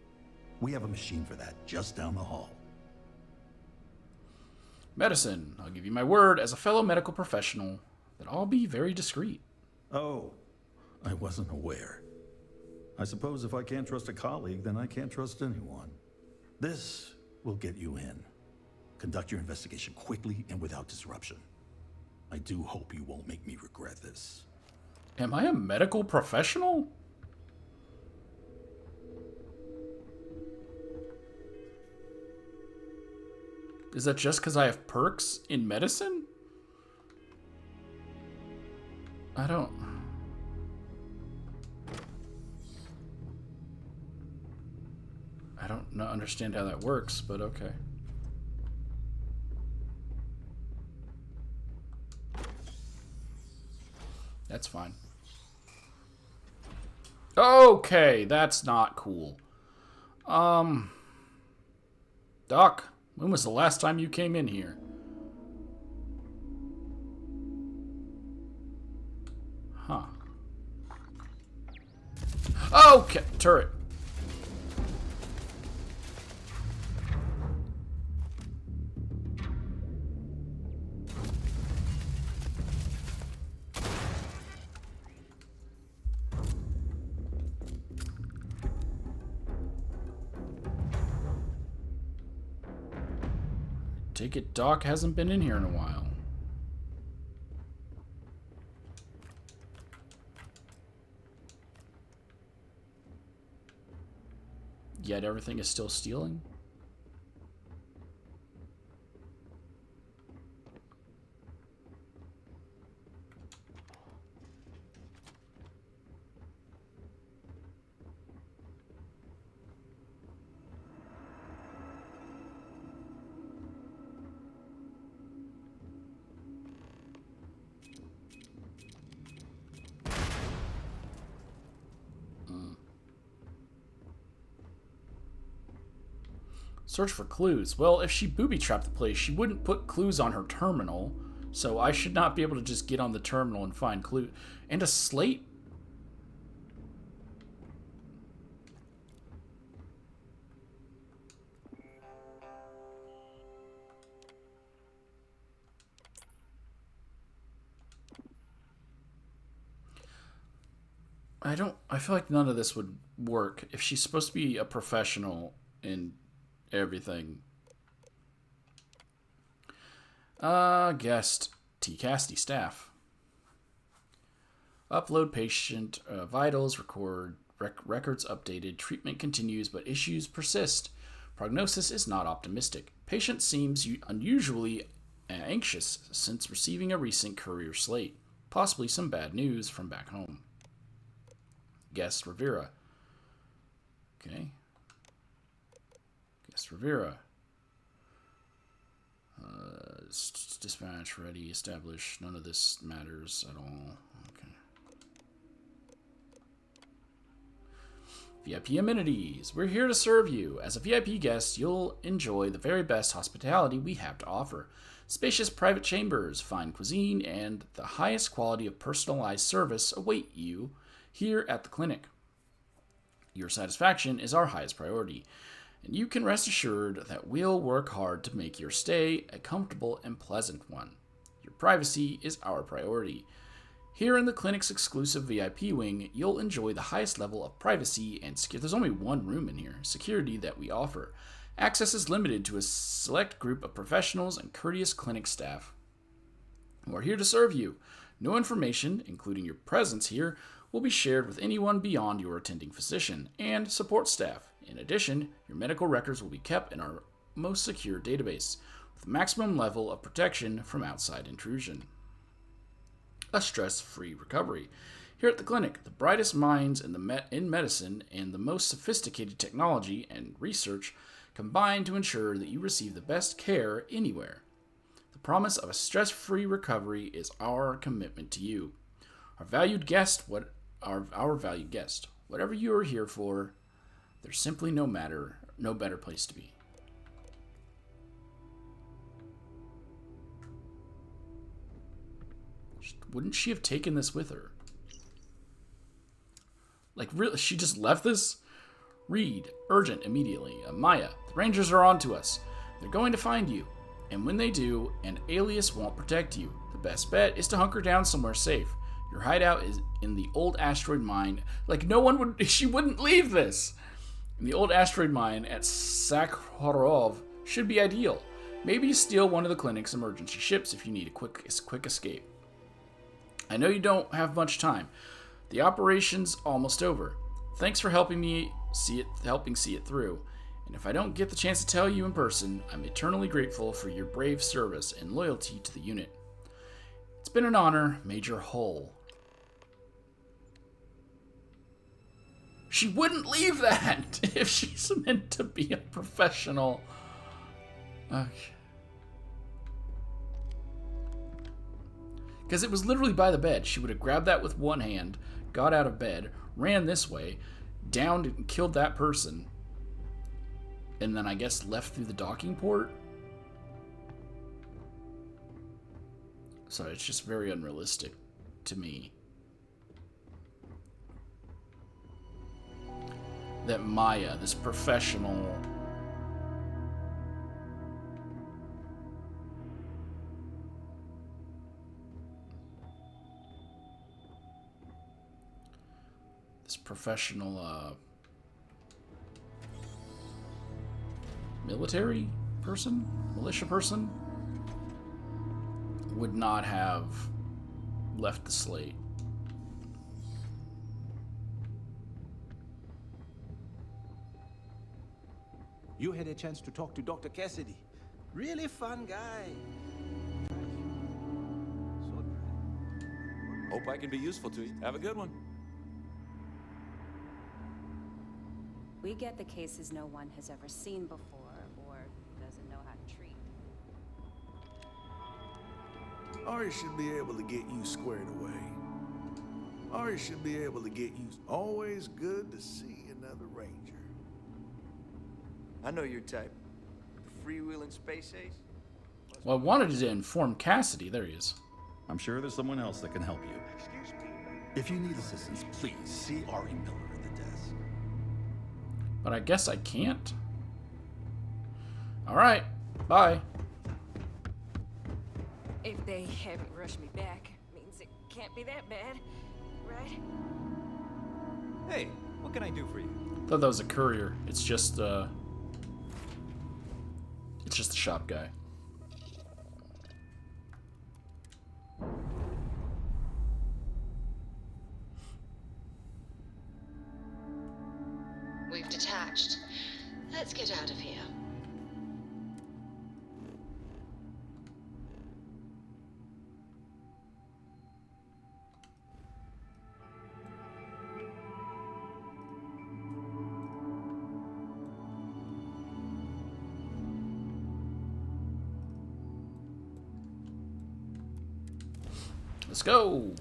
We have a machine for that just down the hall. Medicine. I'll give you my word as a fellow medical professional that I'll be very discreet. Oh, I wasn't aware. I suppose if I can't trust a colleague, then I can't trust anyone. This will get you in. Conduct your investigation quickly and without disruption. I do hope you won't make me regret this. Am I a medical professional? Is that just because I have perks in medicine? I don't understand how that works, but okay. That's fine. Okay, that's not cool. Doc, when was the last time you came in here? Huh. Okay, turret. Take it Doc hasn't been in here in a while. Yet everything is still stealing? Search for clues. Well, if she booby-trapped the place, she wouldn't put clues on her terminal. So I should not be able to just get on the terminal and find clues. And a slate? I feel like none of this would work if she's supposed to be a professional in everything. Guest T-Casty staff. Upload patient vitals, records updated. Treatment continues, but issues persist. Prognosis is not optimistic. Patient seems unusually anxious since receiving a recent courier slate. Possibly some bad news from back home. Guest Rivera. Okay. Guest Rivera. Dispatch ready, established. None of this matters at all. Okay. VIP amenities. We're here to serve you. As a VIP guest, you'll enjoy the very best hospitality we have to offer. Spacious private chambers, fine cuisine, and the highest quality of personalized service await you here at the clinic. Your satisfaction is our highest priority, and you can rest assured that we'll work hard to make your stay a comfortable and pleasant one. Your privacy is our priority. Here in the clinic's exclusive VIP wing, you'll enjoy the highest level of privacy and security. There's only one room in here. Security that we offer. Access is limited to a select group of professionals and courteous clinic staff who are here to serve you. No information, including your presence here, will be shared with anyone beyond your attending physician and support staff. In addition, your medical records will be kept in our most secure database, with maximum level of protection from outside intrusion. A stress-free recovery. Here at the clinic, the brightest minds in medicine and the most sophisticated technology and research combine to ensure that you receive the best care anywhere. The promise of a stress-free recovery is our commitment to you. Our valued guest, whatever you are here for, there's simply no better place to be. Wouldn't she have taken this with her? Like, really, she just left this? Read, urgent, immediately. Maya, the Rangers are on to us. They're going to find you. And when they do, an alias won't protect you. The best bet is to hunker down somewhere safe. Your hideout is in the old asteroid mine. Like, she wouldn't leave this. In the old asteroid mine at Sakharov should be ideal. Maybe steal one of the clinic's emergency ships if you need a quick escape. I know you don't have much time. The operation's almost over. Thanks for helping see it through. And if I don't get the chance to tell you in person, I'm eternally grateful for your brave service and loyalty to the unit. It's been an honor, Major Hull. She wouldn't leave that if she's meant to be a professional. Okay. Because it was literally by the bed. She would have grabbed that with one hand, got out of bed, ran this way, downed and killed that person, and then I guess left through the docking port. So it's just very unrealistic to me that Maya, this professional, military person, militia person, would not have left the slate. You had a chance to talk to Dr. Cassidy. Really fun guy. Hope I can be useful to you. Have a good one. We get the cases no one has ever seen before or doesn't know how to treat. Ari should be able to get you squared away. Ari should be able to get you. Always good to see another Ranger. I know your type. freewheeling space ace? Well, I wanted to inform Cassidy. There he is. I'm sure there's someone else that can help you. Excuse me. If you need assistance, please see Ari Miller at the desk. But I guess I can't. Alright, bye. If they haven't rushed me back, means it can't be that bad, right? Hey, what can I do for you? Thought that was a courier. It's just a shop guy. We've detached. Let's get out of here. Let's go.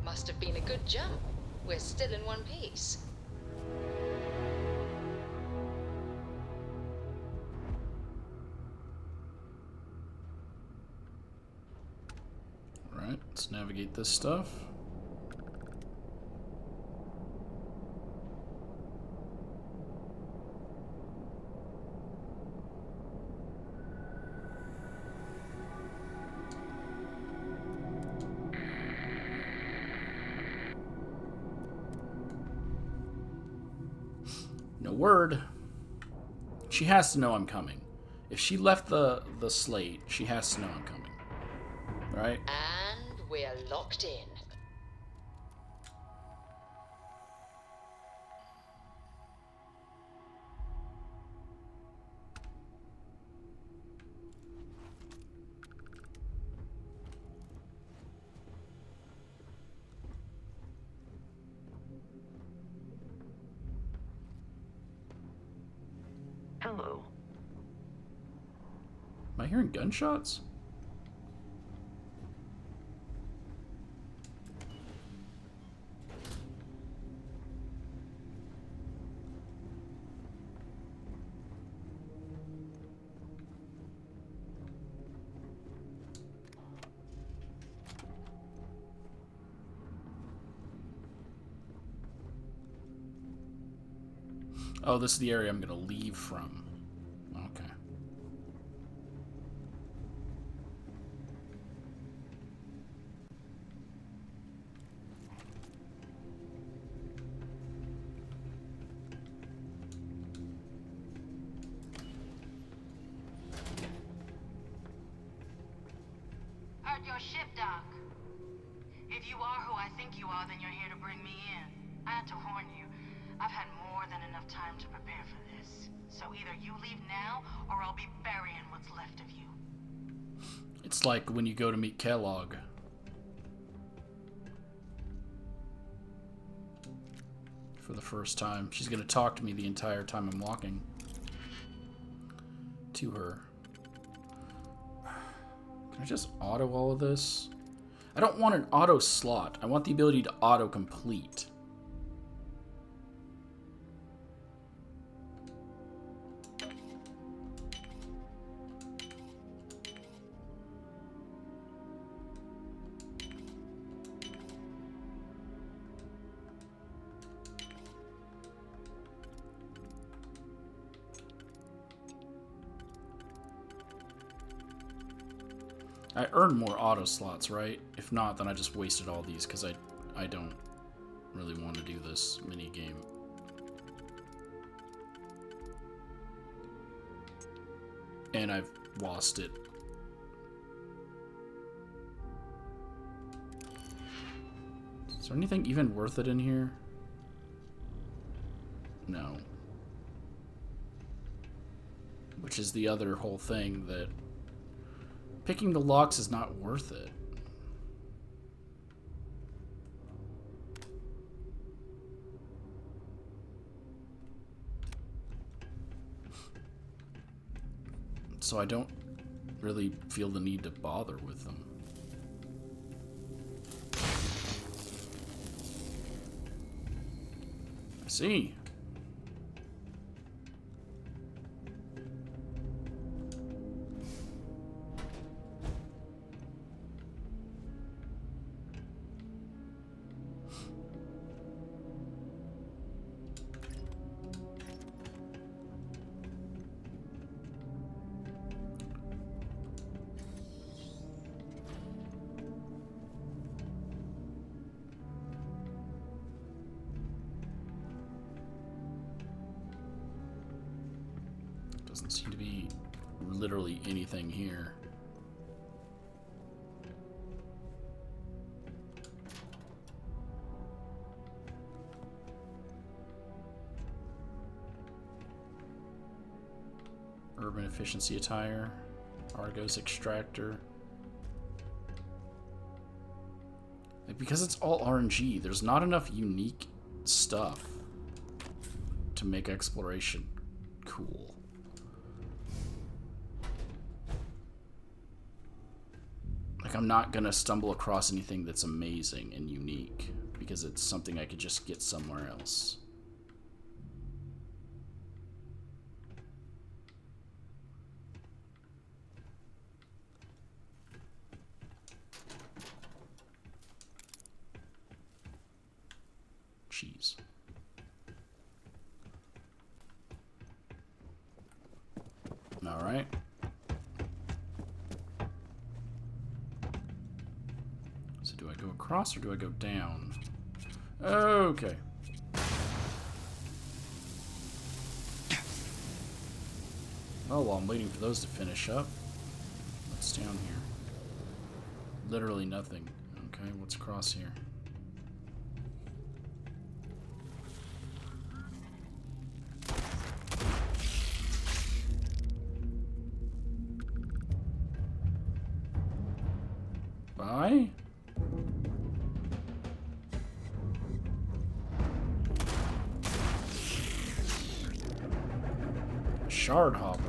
Must have been a good jump. We're still in one piece. Alright, let's navigate this stuff. No word. She has to know I'm coming. If she left the slate, she has to know I'm coming. Right? And we're locked in. Hello. Am I hearing gunshots? Oh, this is the area I'm gonna leave from. Okay. Heard your ship, Doc. If you are who I think you are, then you're here to bring me in. I had to warn you. I've had more than enough time to prepare for this. So either you leave now, or I'll be burying what's left of you. It's like when you go to meet Kellogg. For the first time. She's gonna talk to me the entire time I'm walking to her. Can I just auto all of this? I don't want an auto slot. I want the ability to auto complete. I earn more auto slots, right? If not, then I just wasted all these because I don't really want to do this mini game. And I've lost it. Is there anything even worth it in here? No. Which is the other whole thing, that picking the locks is not worth it. So I don't really feel the need to bother with them. I see. Doesn't seem to be literally anything here. Urban efficiency attire, Argos extractor. Like, because it's all RNG, there's not enough unique stuff to make exploration cool. Like, I'm not gonna stumble across anything that's amazing and unique because it's something I could just get somewhere else. Cheese. All right. So do I go across or do I go down? Okay. Oh, well, I'm waiting for those to finish up. What's down here? Literally nothing. Okay, what's across here? Bye? Shard hopper.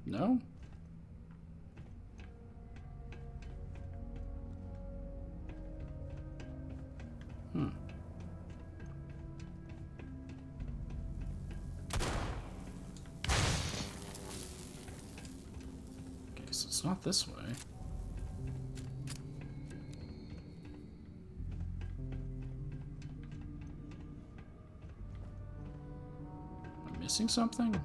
No? Hmm. Okay, so it's not this way. Am I missing something?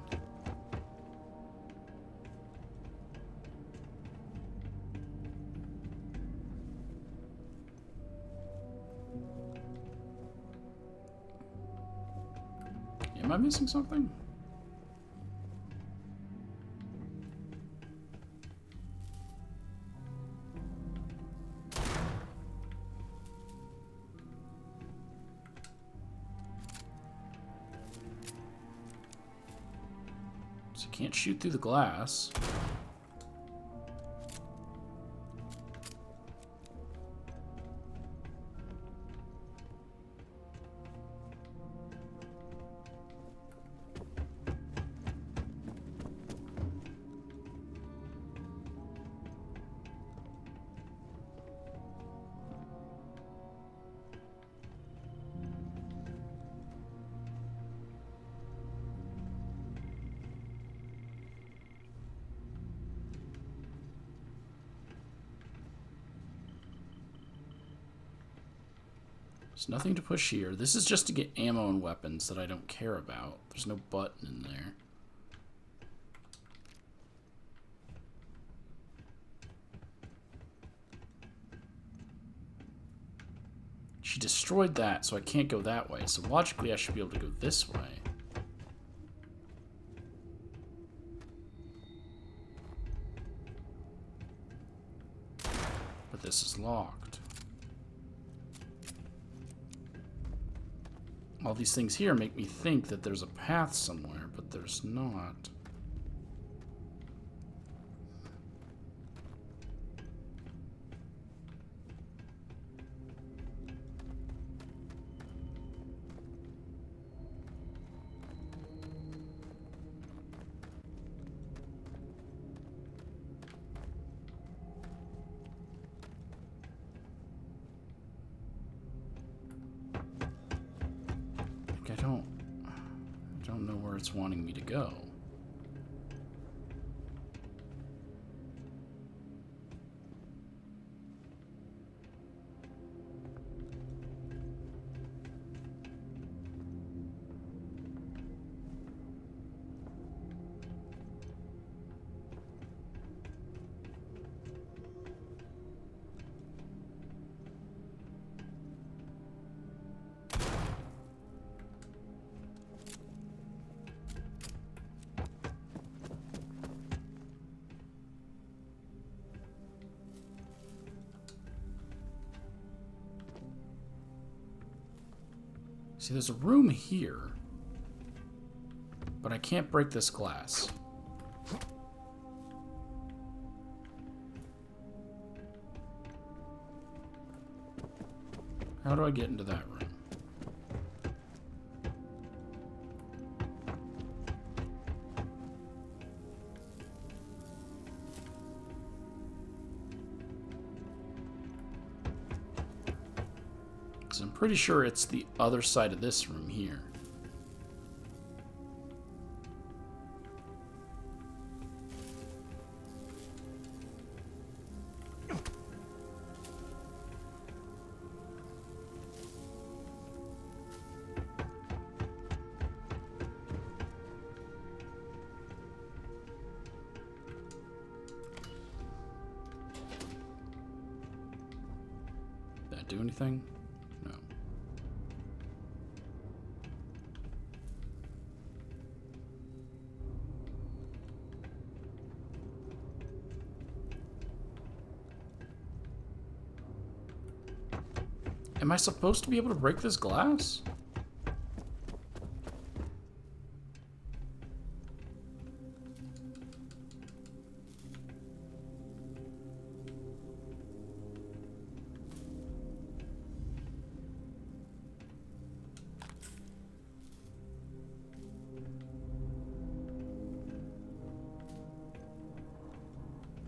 Am I missing something? So I can't shoot through the glass. There's nothing to push here. This is just to get ammo and weapons that I don't care about. There's no button in there. She destroyed that, so I can't go that way. So logically, I should be able to go this way. But this is locked. All these things here make me think that there's a path somewhere, but there's not. I don't know where it's wanting me to go. See, there's a room here, but I can't break this glass. How do I get into that room? I'm pretty sure it's the other side of this room here. Did that do anything? No. Am I supposed to be able to break this glass?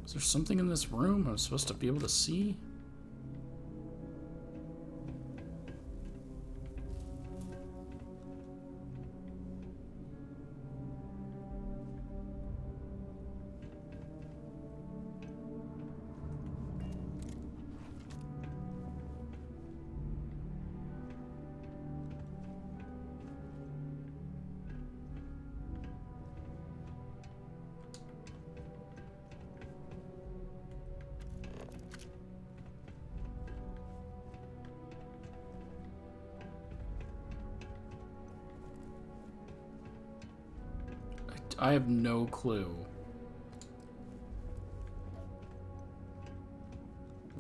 Is there something in this room I'm supposed to be able to see? I have no clue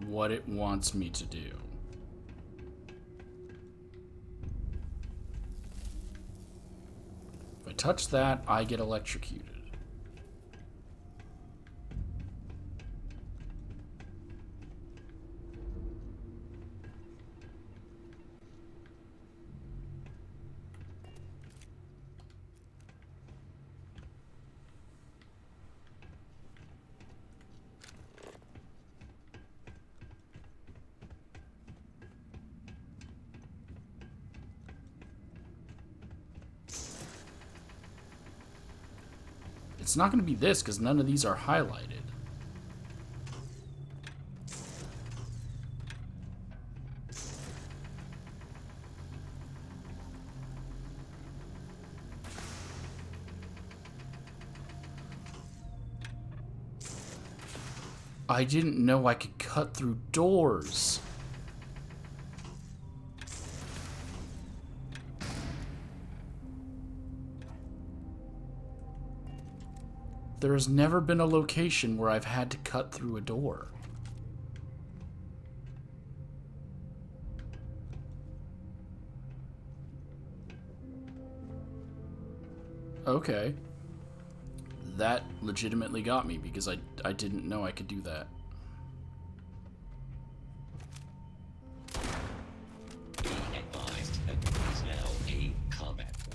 what it wants me to do. If I touch that, I get electrocuted. It's not going to be this because none of these are highlighted. I didn't know I could cut through doors. There has never been a location where I've had to cut through a door. Okay. That legitimately got me because I didn't know I could do that. Be advised that this is now a combat zone.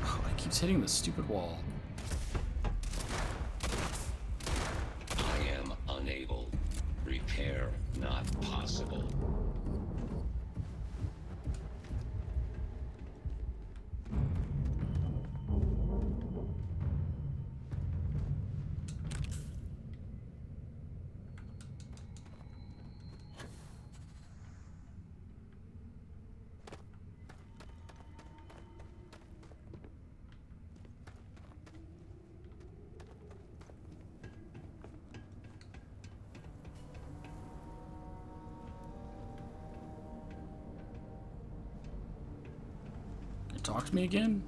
Oh, it keeps hitting the stupid wall. I am unable. Repair not possible. Talk to me again?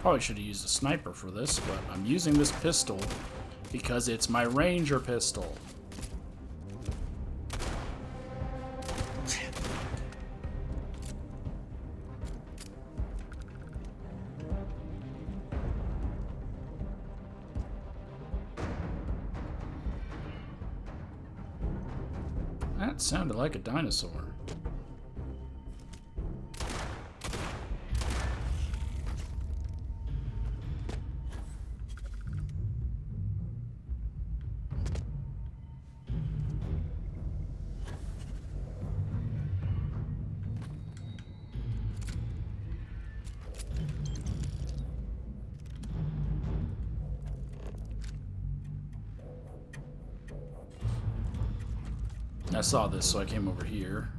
Probably should have used a sniper for this, but I'm using this pistol because it's my ranger pistol. That sounded like a dinosaur. I saw this, so I came over here.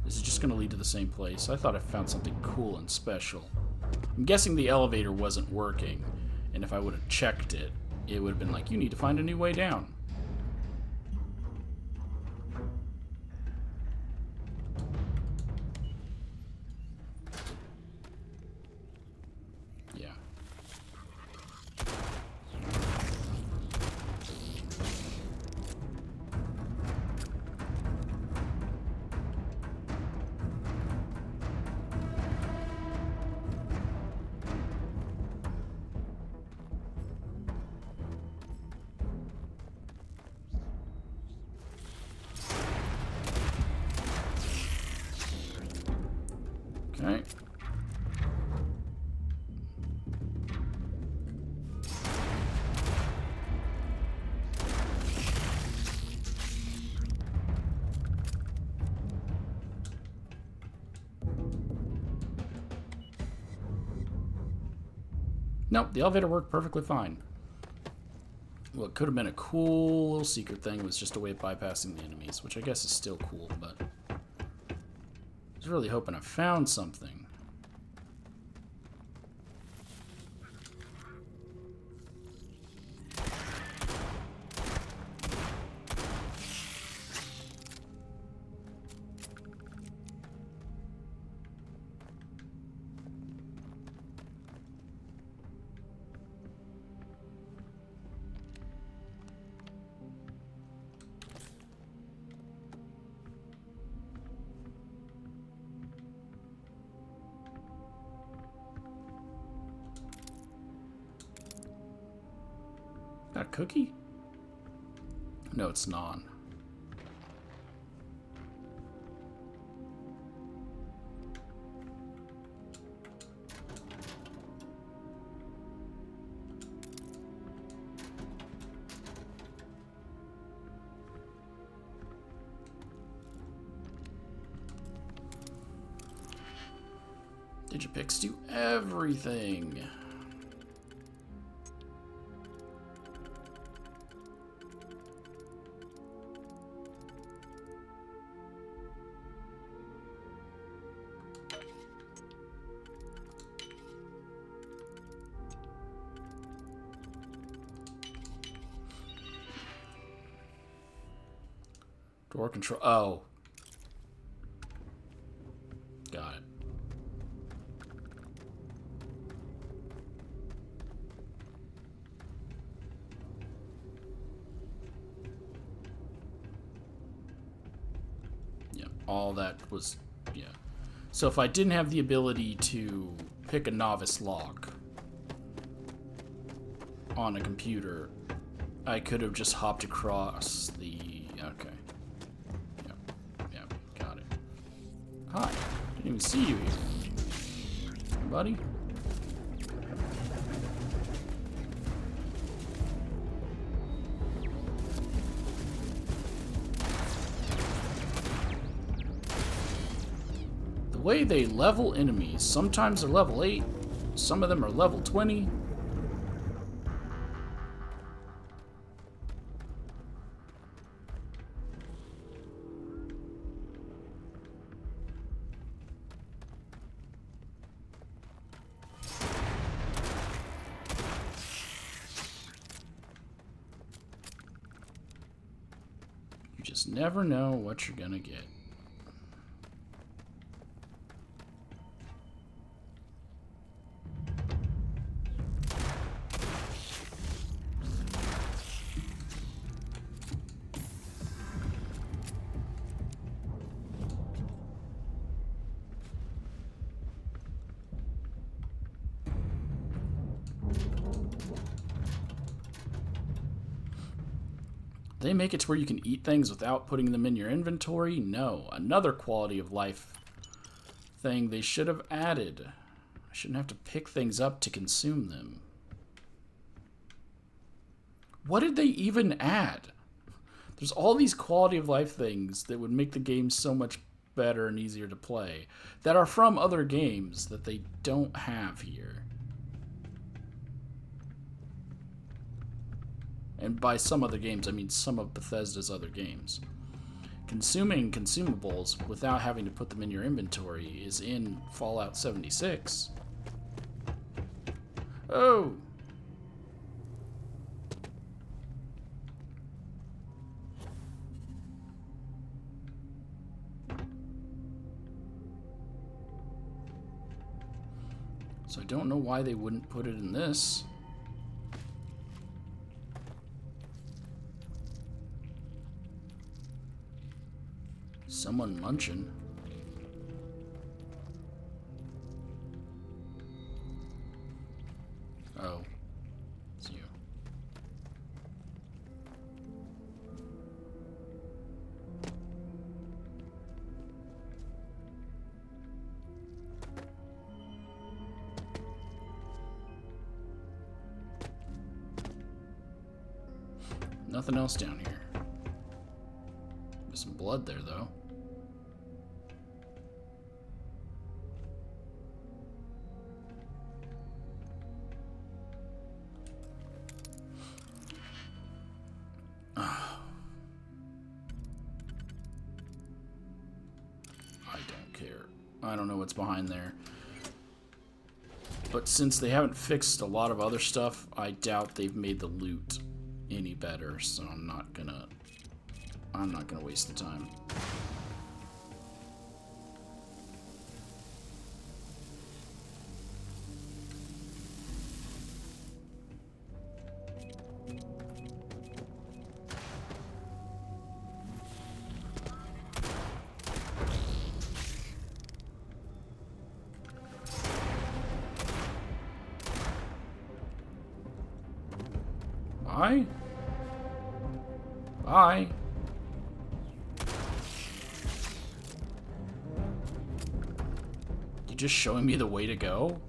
Is it just going to lead to the same place? I thought I found something cool and special. I'm guessing the elevator wasn't working, and if I would have checked it, it would have been like, you need to find a new way down. Yeah. Okay. Nope, the elevator worked perfectly fine. What could have been a cool little secret thing was just a way of bypassing the enemies, which I guess is still cool, but I was really hoping I found something. That a cookie? No, it's non. Digipix do everything. Door control. Oh. Got it. Yeah, all that was, yeah. So if I didn't have the ability to pick a novice log on a computer, I could have just hopped across the... Okay. Yep, got it. Hi. Didn't even see you here. Hey, buddy. The way they level enemies, sometimes they're level 8, some of them are level 20. You just never know what you're gonna get. They make it to where you can eat things without putting them in your inventory? No. Another quality of life thing they should have added. I shouldn't have to pick things up to consume them. What did they even add? There's all these quality of life things that would make the game so much better and easier to play that are from other games that they don't have here. And by some other games, I mean some of Bethesda's other games. Consuming consumables without having to put them in your inventory is in Fallout 76. Oh! So I don't know why they wouldn't put it in this. Someone munching. Oh, it's you. Nothing else down here. There's some blood there, though. I don't know what's behind there. But since they haven't fixed a lot of other stuff, I doubt they've made the loot any better, so I'm not gonna waste the time. Bye? Bye. You just showing me the way to go?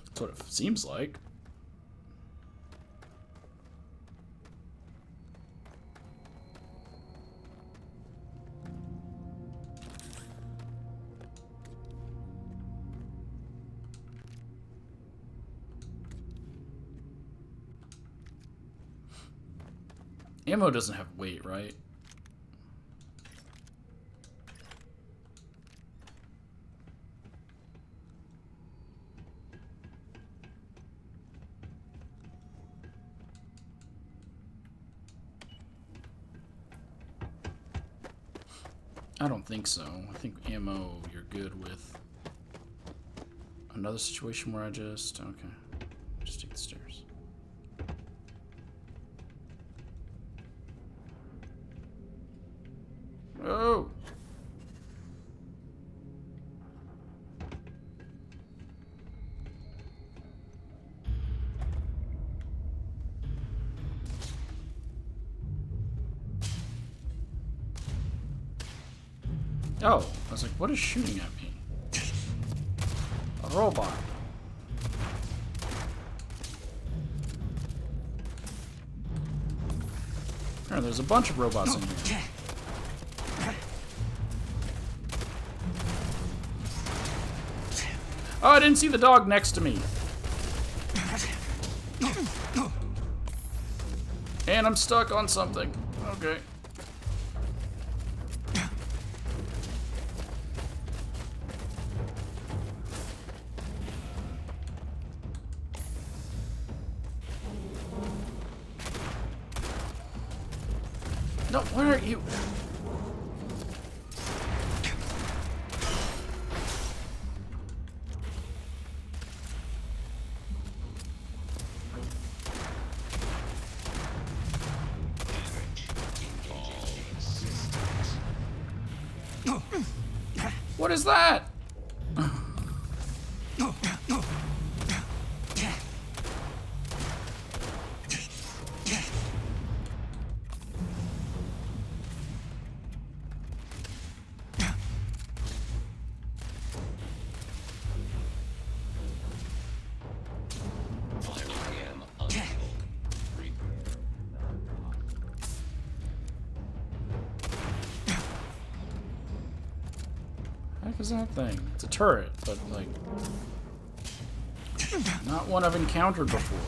That's what it seems like. Ammo doesn't have weight, right? I don't think so. I think ammo you're good with. Another situation where I just... Okay. Just take the stairs. Oh! Oh, I was like, what is shooting at me? A robot. Oh, there's a bunch of robots in here. Oh, I didn't see the dog next to me. And I'm stuck on something. Okay. No, why aren't you? What is that? What is that thing? It's a turret, but like not one I've encountered before.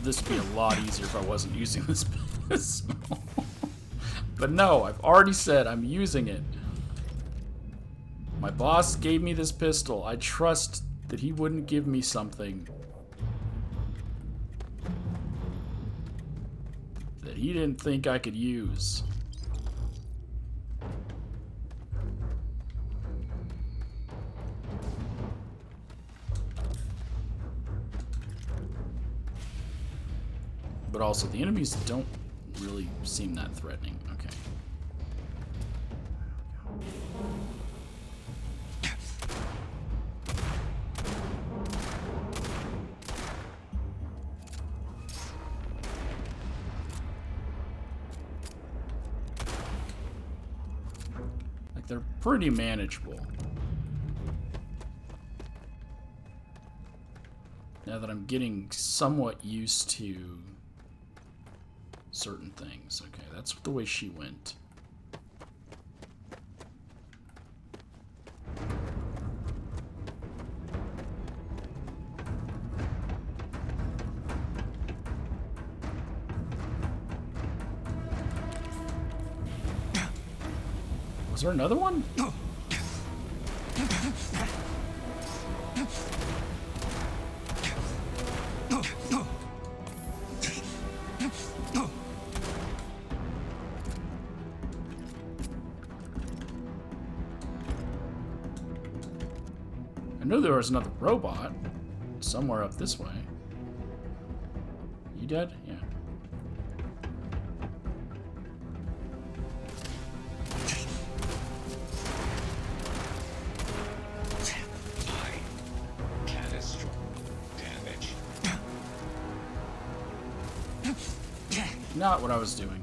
This would be a lot easier if I wasn't using this pistol. But no, I've already said I'm using it. My boss gave me this pistol. I trust that he wouldn't give me something that he didn't think I could use. But also, the enemies don't really seem that threatening. Okay. Like, they're pretty manageable. Now that I'm getting somewhat used to certain things. Okay, that's the way she went. Was there another one? I knew there was another robot somewhere up this way. You dead? Yeah. Not what I was doing.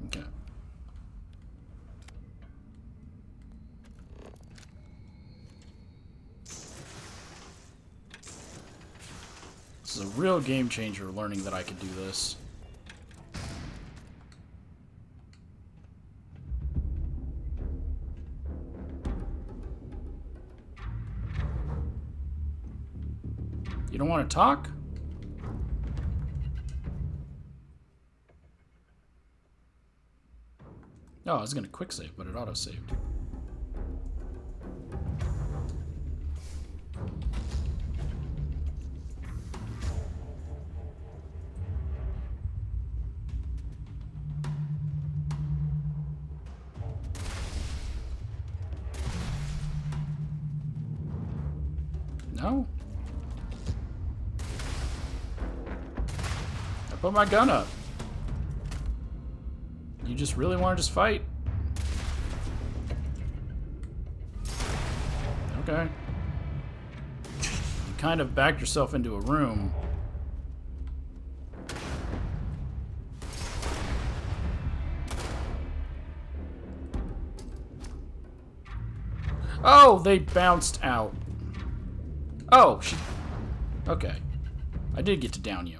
Okay. This is a real game changer learning that I could do this. You don't want to talk? Oh, I was gonna quick save, but it auto saved. No? I put my gun up. You just really want to just fight? Okay. You kind of backed yourself into a room. Oh, they bounced out. Oh, she... Okay. I did get to down you.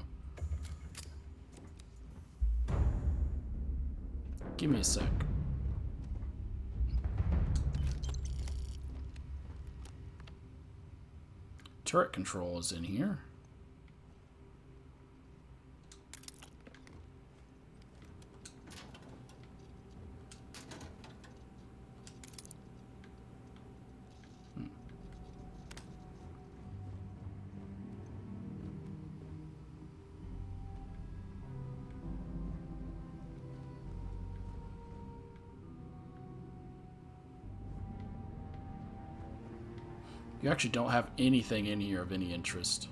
Give me a sec. Turret control is in here. You actually don't have anything in here of any interest.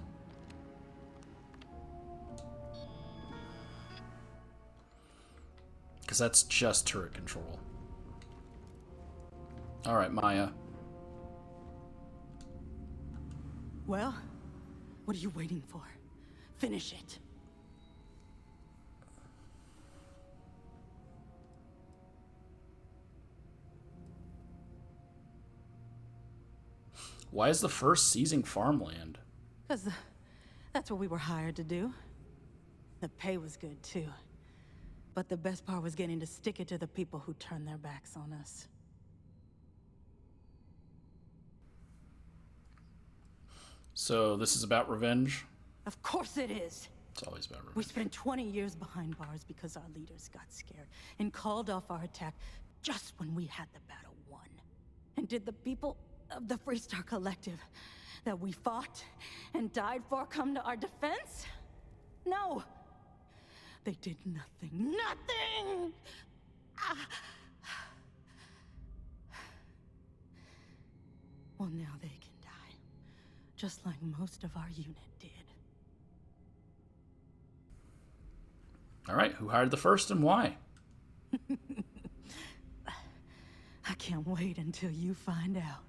Because that's just turret control. Alright, Maya. Well, what are you waiting for? Finish it. Why is the first seizing farmland? Because that's what we were hired to do. The pay was good, too. But the best part was getting to stick it to the people who turned their backs on us. So this is about revenge? Of course it is. It's always about revenge. We spent 20 years behind bars because our leaders got scared and called off our attack just when we had the battle won. And did the people of the Freestar Collective that we fought and died for come to our defense? No. They did nothing. Nothing! Well, now they can die. Just like most of our unit did. Alright, who hired the first and why? I can't wait until you find out.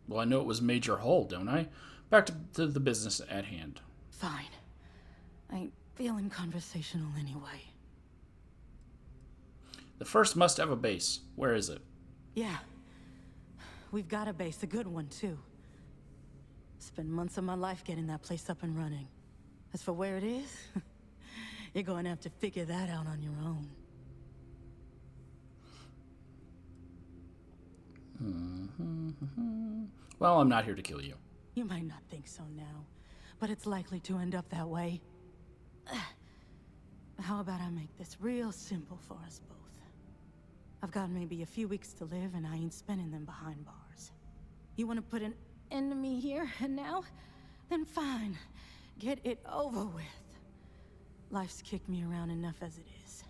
Well, I know it was Major Hull, don't I? Back to the business at hand. Fine. I ain't feeling conversational anyway. The first must have a base. Where is it? Yeah. We've got a base, a good one, too. Spent months of my life getting that place up and running. As for where it is, you're going to have to figure that out on your own. Well, I'm not here to kill you. You might not think so now, but it's likely to end up that way. How about I make this real simple for us both? I've got maybe a few weeks to live, and I ain't spending them behind bars. You want to put an end to me here and now? Then fine. Get it over with. Life's kicked me around enough as it is.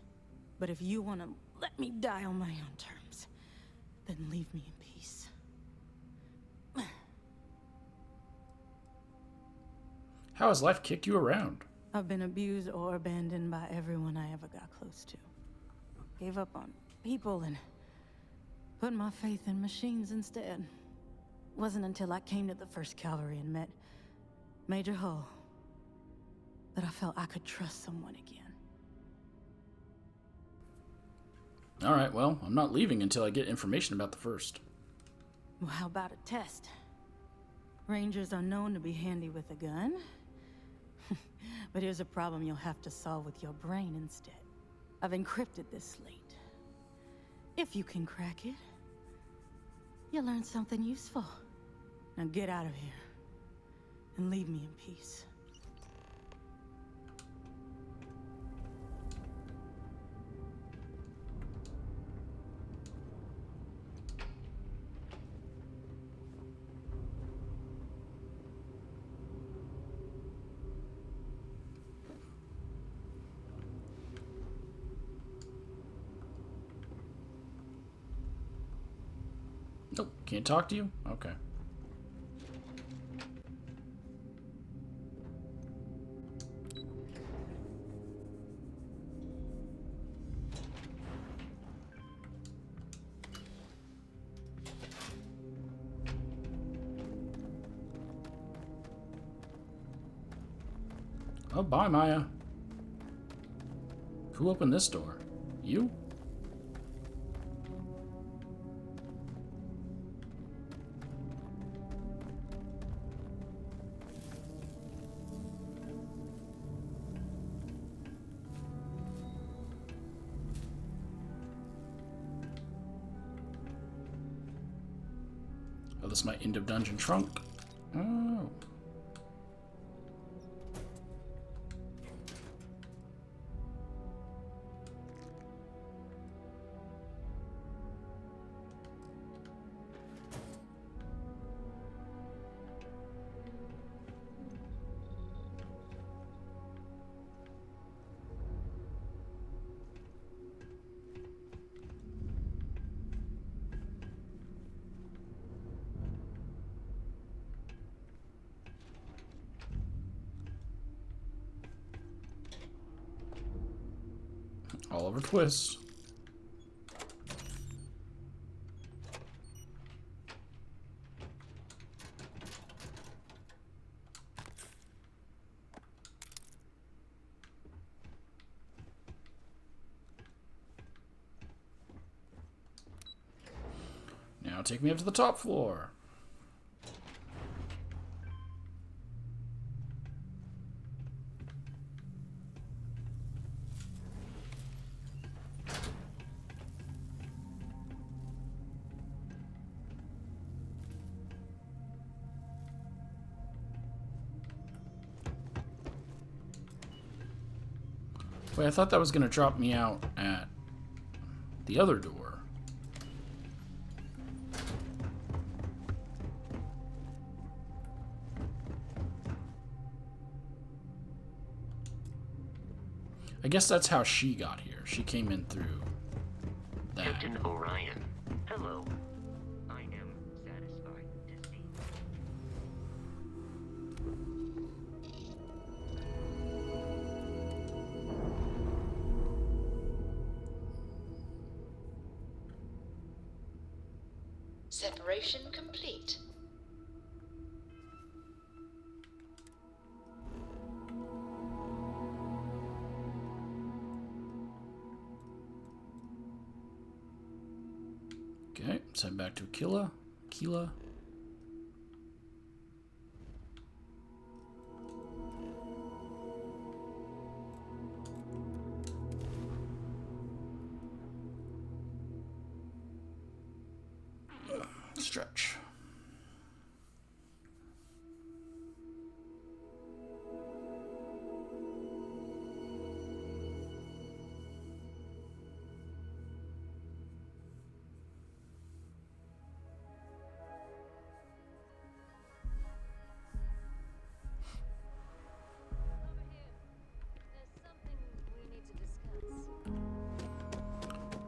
But if you want to let me die on my own terms, then leave me in peace. How has life kicked you around? I've been abused or abandoned by everyone I ever got close to. Gave up on people and put my faith in machines instead. Wasn't until I came to the 1st Cavalry and met Major Hull that I felt I could trust someone again. Alright, well, I'm not leaving until I get information about the first. Well, how about a test? Rangers are known to be handy with a gun. But here's a problem you'll have to solve with your brain instead. I've encrypted this slate. If you can crack it, you'll learn something useful. Now get out of here. and leave me in peace. Nope, can't talk to you? Okay. Oh, bye, Maya. Who opened this door? You? Oh, this is my end of dungeon trunk. Oh. Oliver Twist. Now take me up to the top floor. Wait, I thought that was going to drop me out at the other door. I guess that's how she got here. She came in through that. Captain Orion, hello. I am satisfied to see. Separation complete. Okay, let's head back to Aquila. Stretch.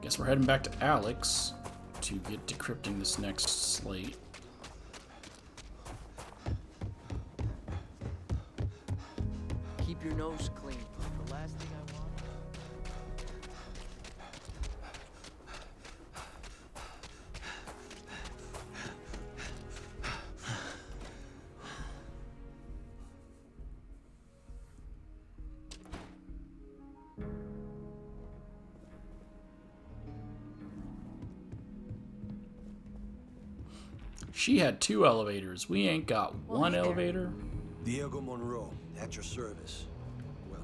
Guess we're heading back to Alex to get decrypting this next slate. Keep your nose clean. The last thing I want. She had 2 elevators. We ain't got one elevator. Diego Monroe, at your service. Well,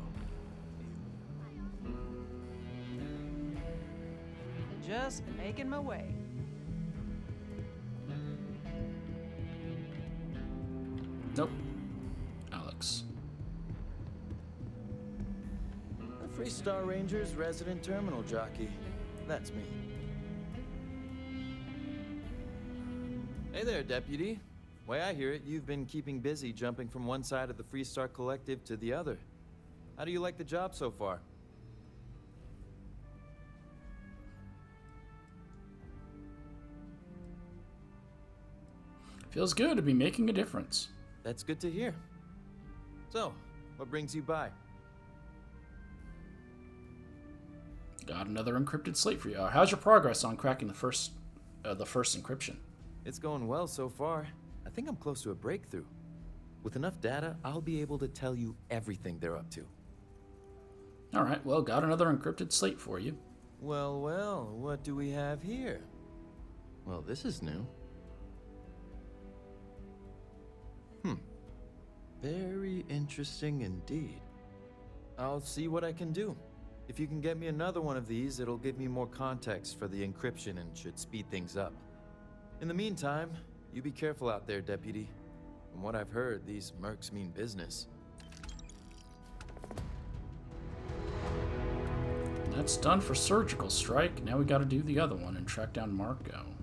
Just making my way. Nope. Freestar Ranger's resident terminal jockey. That's me. Hey there, Deputy. Way I hear it, you've been keeping busy jumping from one side of the Freestar Collective to the other. How do you like the job so far? Feels good to be making a difference. That's good to hear. So, what brings you by? Got another encrypted slate for you. How's your progress on cracking the first encryption? It's going well so far. I think I'm close to a breakthrough. With enough data, I'll be able to tell you everything they're up to. All right, well, got another encrypted slate for you. Well, well, what do we have here? Well, this is new. Very interesting indeed. I'll see what I can do. If you can get me another one of these, it'll give me more context for the encryption and should speed things up. In the meantime, you be careful out there, Deputy. From what I've heard, these mercs mean business. That's done for Surgical Strike. Now we gotta do the other one and track down Marco.